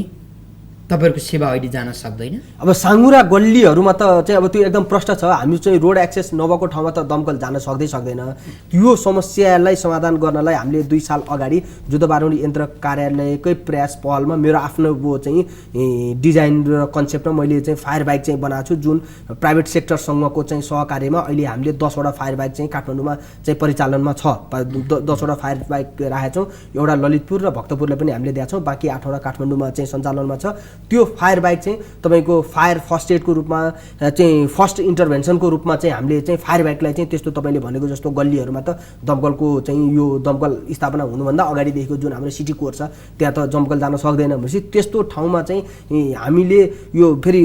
तपाईँहरूको सेवा अहिले जान सक्दैन? अब साँगुरा गल्लीहरूमा त चाहिँ अब त्यो एकदम प्रष्ट छ, हामी चाहिँ रोड एक्सेस नभएको ठाउँमा त दमकल जान सक्दैन। यो समस्यालाई समाधान गर्नलाई हामीले 2 साल अगाडि जुद्ध बारुणी यन्त्र कार्यालयकै प्रयास पहलमा मेरो आफ्नो चाहिँ डिजाइन र कन्सेप्टमा मैले चाहिँ फायर बाइक चाहिँ बनाएको छु, जुन प्राइभेट सेक्टरसँगको चाहिँ सहकार्यमा अहिले हामीले 10वटा फायर बाइक चाहिँ काठमाडौँमा चाहिँ परिचालनमा छ। 10वटा फायर बाइक राखेका छौँ, एउटा ललितपुर र भक्तपुरलाई पनि हामीले दिएका छौँ, बाँकी 8वटा काठमाडौँमा चाहिँ सञ्चालनमा छ। त्यो फायर बाइक चाहिँ तपाईँको फायर फर्स्ट एडको रूपमा चाहिँ फर्स्ट इन्टरभेन्सनको रूपमा चाहिँ हामीले चाहिँ फायर बाइकलाई चाहिँ त्यस्तो तपाईँले भनेको जस्तो गल्लीहरूमा त दमकलको चाहिँ यो दमकल स्थापना हुनुभन्दा अगाडिदेखिको जुन हाम्रो सिटी कोड छ त्यहाँ त दमकल जान सक्दैन भनेपछि त्यस्तो ठाउँमा चाहिँ हामीले यो फेरि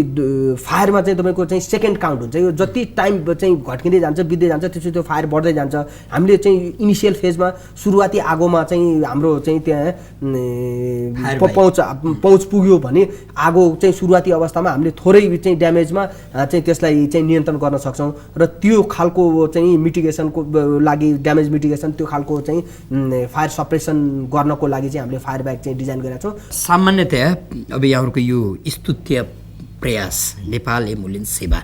फायरमा चाहिँ तपाईँको चाहिँ सेकेन्ड काउन्ट हुन्छ। यो जति टाइम चाहिँ घट्किँदै जान्छ बित्दै जान्छ त्यसपछि त्यो फायर बढ्दै जान्छ। हामीले चाहिँ इनिसियल फेजमा सुरुवाती आगोमा चाहिँ हाम्रो चाहिँ त्यहाँ पहुँच पुग्यो भने आगो चाहिँ सुरुवाती अवस्थामा हामीले थोरै चाहिँ ड्यामेजमा चाहिँ त्यसलाई चाहिँ नियन्त्रण गर्न सक्छौँ र त्यो खालको चाहिँ मिटिगेसनको लागि ड्यामेज मिटिगेसन त्यो खालको चाहिँ फायर सप्रेसन गर्नको लागि चाहिँ हामीले फायर बाइक चाहिँ डिजाइन गरेका छौँ। सामान्यतया अब यहाँहरूको यो स्तुत्य प्रयास नेपाल एम्बुलेन्स सेवा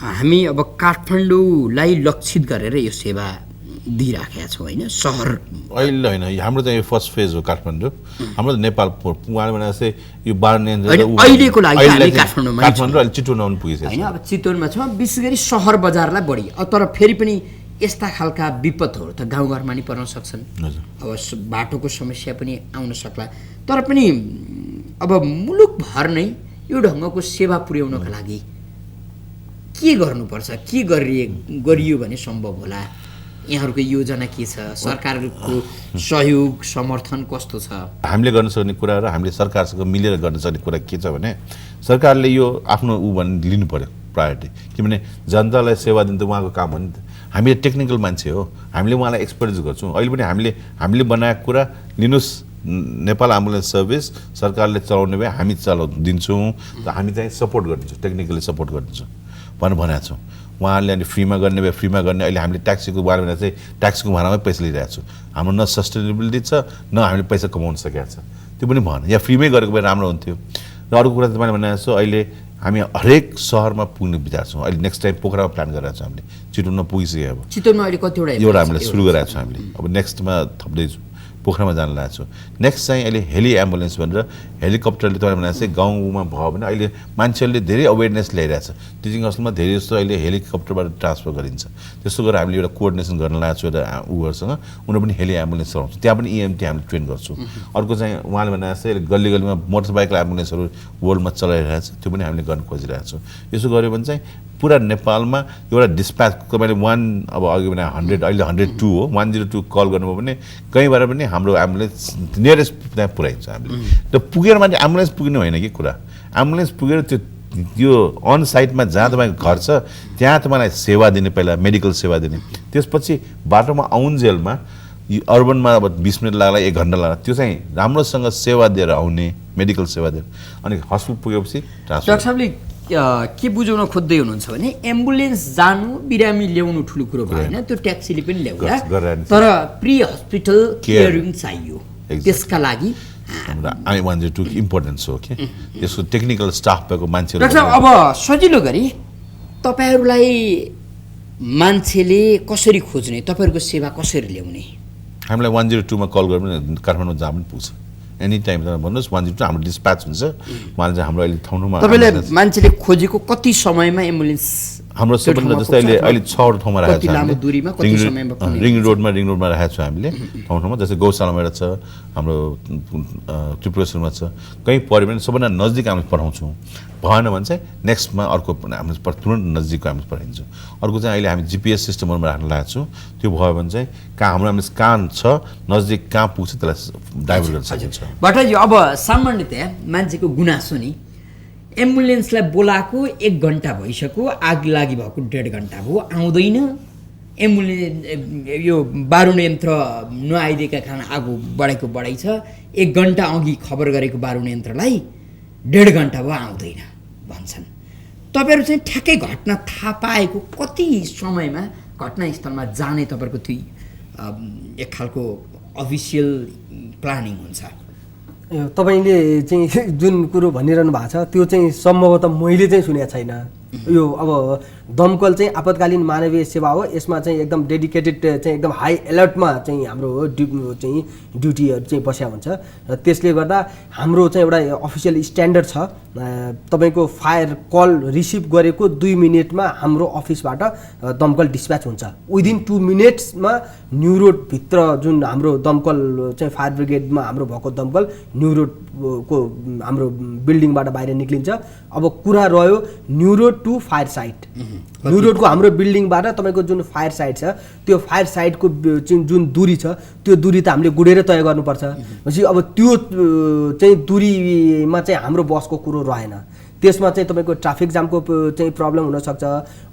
हामी अब काठमाडौँलाई लक्षित गरेर यो सेवा दिइराखेका छौँ होइन, सहर अहिले होइन, हाम्रो चाहिँ फर्स्ट फेज हो काठमाडौँ। हाम्रो नेपाल उहाँले भने यो अहिलेको लागि हामी काठमाडौँमा अहिले चितवनमा पनि पुगिसक्यो होइन। अब चितवनमा छ, विशेष गरी सहर बजारलाई बढी, तर फेरि पनि यस्ता खालका विपदहरू त गाउँघरमा नि पर्न सक्छन्। अब बाटोको समस्या पनि आउन सक्ला, तर पनि अब मुलुकभर नै यो ढङ्गको सेवा पुर्याउनका लागि के गर्नुपर्छ, के गरियो भने सम्भव होला? यहाँहरूको योजना के छ? सरकारको सहयोग समर्थन कस्तो छ? हामीले गर्न सक्ने कुरा र हामीले सरकारसँग मिलेर गर्न सक्ने कुरा के छ भने सरकारले यो आफ्नो लिनु पर्यो प्रायोरिटी, किनभने जनतालाई सेवा दिनु त उहाँको काम हो नि त। हामी टेक्निकल मान्छे हो, हामीले उहाँलाई एक्सपर्टाइज गर्छौँ। अहिले पनि हामीले बनाएको कुरा लिनुहोस्, नेपाल एम्बुलेन्स सर्भिस सरकारले चलाउने भए हामी दिन्छौँ, त हामी चाहिँ सपोर्ट गरिदिन्छौँ, टेक्निकली सपोर्ट गरिदिन्छौँ भनेको छौँ। उहाँहरूले अनि फ्रीमा गर्ने भए फ्रीमा गर्ने। अहिले हामीले ट्याक्सीको बारेमा चाहिँ ट्याक्सीको भाडामै पैसा लिइरहेको छौँ। हाम्रो न सस्टेनेबिलिटी छ, न हामीले पैसा कमाउन सकेको छ, त्यो पनि भएन। या फ्रीमै गरेको भए राम्रो हुन्थ्यो। र अर्को कुरा तपाईँले भनेको छ, अहिले हामी हरेक सहरमा पुग्ने विचार छौँ। अहिले नेक्स्ट टाइम पोखरामा प्लान गरिरहेको छौँ हामीले, चितवनमा पुगिसक्यो। अब चितवनमा अहिले कतिवटा एउटा हामीले सुरु गरिरहेको छौँ हामीले। अब नेक्स्टमा थप्दैछु, पोखरामा जान लागेको छु। नेक्स्ट चाहिँ अहिले हेली एम्बुलेन्स भनेर हेलिकप्टरले तपाईँले भने चाहिँ गाउँमा भयो भने अहिले मान्छेहरूले धेरै अवेरनेस ल्याइरहेछ। टिचिङ हस्पिटलमा धेरै जस्तो अहिले हेलिकप्टरबाट ट्रान्सफर गरिन्छ। त्यस्तो गरेर हामीले एउटा कोअर्डिनेसन गर्न लागेको छु एउटा उहरूसँग, उनीहरू पनि हेली एम्बुलेन्स चलाउँछ। त्यहाँ पनि EMT हामीले ट्रेन गर्छौँ। अर्को चाहिँ उहाँले भने चाहिँ गल्ली गल्लीमा मोटरसाइकल एम्बुलेन्सहरू वर्ल्डमा चलाइरहेको छ, त्यो पनि हामीले गर्न खोजिरहेको छौँ। यसो गऱ्यो भने चाहिँ पुरा नेपालमा एउटा डिस्प्याच तपाईँले 1 अब अघि भने 100 अहिले 102 हो, 102 कल गर्नुभयो भने कहीँबाट पनि हाम्रो एम्बुलेन्स नियरेस्ट त्यहाँ पुऱ्याइन्छ हामीले। र पुगेर मान्छे एम्बुलेन्स पुग्नु होइन कि कुरा, एम्बुलेन्स पुगेर त्यो अन साइटमा जहाँ तपाईँको घर छ त्यहाँ तपाईँलाई सेवा दिने, पहिला मेडिकल सेवा दिने, त्यसपछि बाटोमा आउन्जेलमा अर्बनमा अब 20 मिनट लाग्ला, 1 घन्टा लाग्ला, त्यो चाहिँ राम्रोसँग सेवा दिएर आउने, मेडिकल सेवा दिएर अनि हस्पिटल पुगेपछि ट्रान्सफर। डाक्टर साहबले के बुझाउन खोज्दै हुनुहुन्छ भने एम्बुलेन्स जानु बिरामी ल्याउनु ठुलो कुरो भएन, त्यो ट्याक्सीले पनि ल्याउला, तर प्री हस्पिटल केयरिङ चाहियो। त्यसका लागि 102 इम्पोर्टेन्स हो कि त्यसको टेक्निकल स्टाफ भएको मान्छेहरू। डाक्टर साहब, अब सजिलो गरी तपाईँहरूलाई मान्छेले कसरी खोज्ने, तपाईँहरूको सेवा कसरी ल्याउने? हामीलाई 102 मा कल गर्नु भने काठमाडौँ जहाँ पनि पुग्छ। एनी टाइम तपाईँ भन्नुहोस्, 102 हाम्रो डिस्प्याच हुन्छ। उहाँले चाहिँ हाम्रो अहिले ठाउँमा तपाईँले मान्छेले खोजेको कति समयमा एम्बुलेन्स हाम्रो सबैभन्दा जस्तै अहिले 6 ठाउँमा राखेको छ हामीले। रिङ रोडमा राखेको छ हामीले ठाउँमा, जस्तै गौशालामा एउटा छ, हाम्रो त्रिपुरेश्वरमा छ, कहीँ पऱ्यो भने सबैभन्दा नजिक हामी पठाउँछौँ। भएन भने चाहिँ नेक्स्टमा अर्को हामी तुरन्त नजिकको हामी पठाइदिन्छौँ। अर्को चाहिँ अहिले हामी GPS सिस्टमहरूमा राख्न लागेको छौँ। त्यो भयो भने चाहिँ हाम्रो कहाँ छ नजिक कहाँ पुग्छ त्यसलाई डाइभर्ट गर्न सकिन्छ। भट्टराजी, अब सामान्यतया मान्छेको गुनासो नि एम्बुलेन्सलाई बोलाएको 1 घन्टा भइसक्यो, आग लागि भएको 1.5 घन्टा भयो, आउँदैन एम्बुलेन्स, यो बारुण यन्त्र नआइदिएका कारण आगो बढाइ छ। 1 घन्टा अघि खबर गरेको बारुण यन्त्रलाई 1.5 घन्टा भयो, आउँदैन भन्छन्। तपाईँहरू चाहिँ ठ्याक्कै घटना थाहा पाएको कति समयमा घटनास्थलमा जाने तपाईँहरूको त्यो एक खालको अफिसियल प्लानिङ हुन्छ? तपाईँले चाहिँ जुन कुरो भनिरहनु भएको छ त्यो चाहिँ सम्भवतः मैले चाहिँ सुनेको छैन। यो अब दमकल चाहिँ आपतकालीन मानवीय सेवा हो, यसमा चाहिँ एकदम डेडिकेटेड चाहिँ एकदम हाई एलर्टमा चाहिँ हाम्रो चाहिँ ड्युटीहरू चाहिँ बस्या हुन्छ। र त्यसले गर्दा हाम्रो चाहिँ एउटा अफिसियल स्ट्यान्डर्ड छ, तपाईँको फायर कल रिसिभ गरेको 2 मिनटमा हाम्रो अफिसबाट दमकल डिस्प्याच हुन्छ। विदिन 2 मिनट्समा न्यु रोडभित्र जुन हाम्रो दमकल चाहिँ फायर ब्रिगेडमा हाम्रो भएको दमकल न्यु रोडको हाम्रो बिल्डिङबाट बाहिर निक्लिन्छ। अब कुरा रह्यो new road to fire site, new रोडको हाम्रो बिल्डिङबाट तपाईँको जुन फायर साइट छ त्यो फायर साइटको जुन दूरी छ त्यो दूरी त हामीले गुडेर तय गर्नुपर्छ। भनेपछि अब त्यो चाहिँ दूरीमा चाहिँ हाम्रो बसको कुरो रहेन। त्यसमा चाहिँ तपाईँको ट्राफिक जामको चाहिँ प्रब्लम हुनसक्छ,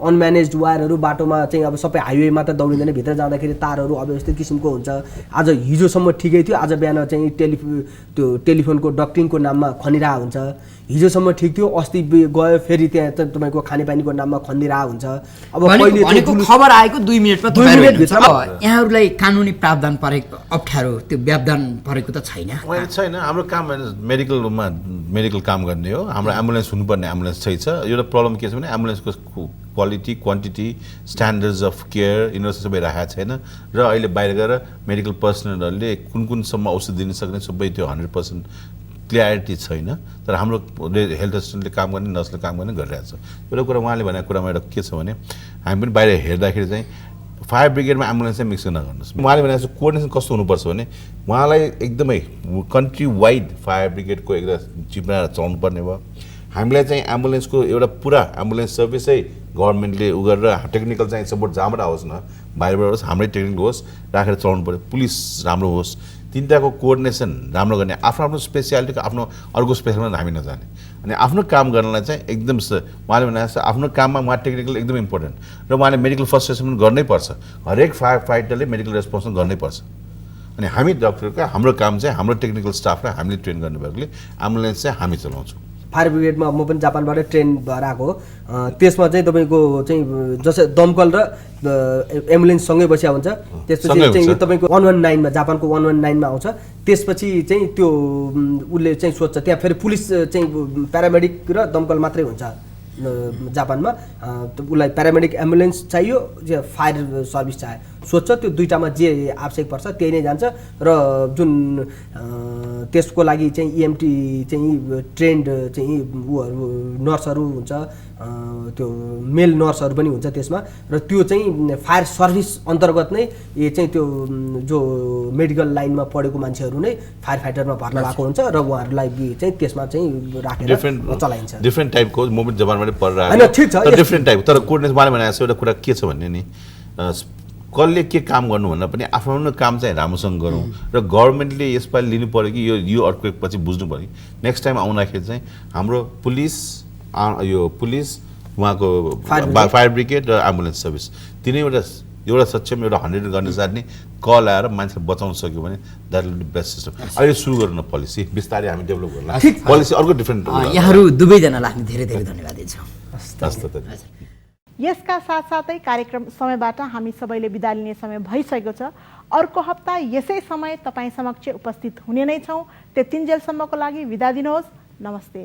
अनम्यानेज्ड वायरहरू बाटोमा चाहिँ अब सबै हाइवेमा त दौडिँदैन, भित्र जाँदाखेरि तारहरू अव्यवस्थित किसिमको हुन्छ। आज हिजोसम्म ठिकै थियो, आज बिहान चाहिँ त्यो टेलिफोनको डक्टिङको नाममा खनिरहेको हुन्छ। हिजोसम्म ठिक थियो, अस्ति गयो फेरि त्यहाँ तपाईँको खानेपानीको नाममा खनिरहेको हुन्छ। अब पहिले खबर आएको 2 मिनटमा यहाँहरूलाई कानुनी प्रावधान परेको अप्ठ्यारो त्यो व्यवधान परेको त छैन? छैन, हाम्रो काम मेडिकलमा मेडिकल काम गर्ने हो। हाम्रो एम्बुलेन्स हुनुपर्ने एम्बुलेन्स छ। एउटा प्रब्लम के छ भने एम्बुलेन्सको quality, quantity, standards of care यिनीहरू सबै राखेको छैन। र अहिले बाहिर गएर मेडिकल पर्सनलहरूले कुनसम्म औषध दिन सक्ने सबै त्यो 100% क्लियरिटी छैन। तर हाम्रो हेल्थ एसिस्टेन्टले काम गर्ने, नर्सले काम गर्ने गरिरहेको छ। एउटा कुरा उहाँले भनेको कुरामा एउटा के छ भने हामी पनि बाहिर हेर्दाखेरि चाहिँ फायर ब्रिगेडमा एम्बुलेन्स चाहिँ मिक्स नगर्नुहोस्। उहाँले भनेको छ कोअर्डिनेसन कस्तो हुनुपर्छ भने उहाँलाई एकदमै कन्ट्री वाइड फायर ब्रिगेडको एकदम चिप्रा चलाउनु पर्ने भयो। हामीलाई चाहिँ एम्बुलेन्सको एउटा पुरा एम्बुलेन्स सर्भिसै गभर्मेन्टले उ गरेर टेक्निकल चाहिँ सपोर्ट जहाँबाट आओस् न, बाहिरबाट होस्, हाम्रै टेक्निकल होस् राखेर चलाउनु पऱ्यो। पुलिस राम्रो होस्, तिनटाको कोअर्डिनेसन राम्रो गर्ने आफ्नो आफ्नो स्पेसियालिटीको आफ्नो अर्को स्पेसलमा हामी नजाने अनि आफ्नो काम गर्नलाई चाहिँ एकदम उहाँले भने जस्तो आफ्नो काममा उहाँ टेक्निकल एकदम इम्पोर्टेन्ट र उहाँले मेडिकल फर्स्ट एसेसमेन्ट गर्नै पर्छ हरेक फायर फाइटरले मेडिकल रेस्पोन्स गर्नै पर्छ अनि हामी डक्टरको हाम्रो काम चाहिँ हाम्रो टेक्निकल स्टाफलाई हामीले ट्रेन गर्ने भएकोले एम्बुलेन्स चाहिँ हामी चलाउँछौँ फायर ब्रिगेडमा म पनि जापानबाट ट्रेन भएर आएको हो त्यसमा चाहिँ तपाईँको चाहिँ जस्तै दमकल र एम्बुलेन्स सँगै बसिया हुन्छ त्यसपछि चाहिँ तपाईँको 119 मा जापानको 119 मा आउँछ त्यसपछि चाहिँ त्यो उसले चाहिँ सोध्छ त्यहाँ फेरि पुलिस चाहिँ प्यारामेडिक र दमकल मात्रै हुन्छ जापानमा उसलाई प्यारामेडिक एम्बुलेन्स चाहियो फायर सर्भिस चाहियो सोध्छ त्यो दुईटामा जे आवश्यक पर्छ त्यही नै जान्छ र जुन त्यसको लागि चाहिँ इएमटी चाहिँ ट्रेन्ड चाहिँ उहरू नर्सहरू हुन्छ त्यो मेल नर्सहरू पनि हुन्छ त्यसमा र त्यो चाहिँ फायर सर्भिस अन्तर्गत नै यो चाहिँ त्यो जो मेडिकल लाइनमा पढेको मान्छेहरू नै फायर फाइटरमा भर्ना भएको हुन्छ र उहाँहरूलाई चाहिँ त्यसमा चाहिँ राखेर चलाइन्छ डिफ्रेन्ट टाइपको म पनि जापानबाटै पढेर हैन ठिक छ डिफ्रेन्ट टाइप तर कोर्डिनेसन उहाँले भनेको छ एउटा कुरा के छ भन्ने नि कसले के काम गर्नु भन्दा पनि आफ्नो आफ्नो काम चाहिँ राम्रोसँग गरौँ र गभर्मेन्टले यसपालि लिनु पऱ्यो कि यो अर्थक्वेक पछि बुझ्नु पऱ्यो नेक्स्ट टाइम आउँदाखेरि चाहिँ हाम्रो पुलिस उहाँको फायर ब्रिगेड र एम्बुलेन्स सर्भिस तिनैवटा एउटा सक्षम एउटा 100 गर्ने साथ नै कल आएर मान्छेले बचाउन सक्यो भने that will be best system अहिले सुरु गरौँ न पोलिसी बिस्तारै हामी डेभलप गर्ला पोलिसी अर्को डिफ्रेन्ट यहाँहरू दुवैजनालाई हामी धेरै धेरै धन्यवाद दिन्छौँ यसका साथसाथै कार्यक्रम समयबाट हामी सबैले बिदा लिने समय भइसकेको छ अर्को हप्ता यसै समय तपाईँ समक्ष उपस्थित हुने नै छौँ त्यतिन्जेलसम्मको लागि बिदा दिनुहोस् नमस्ते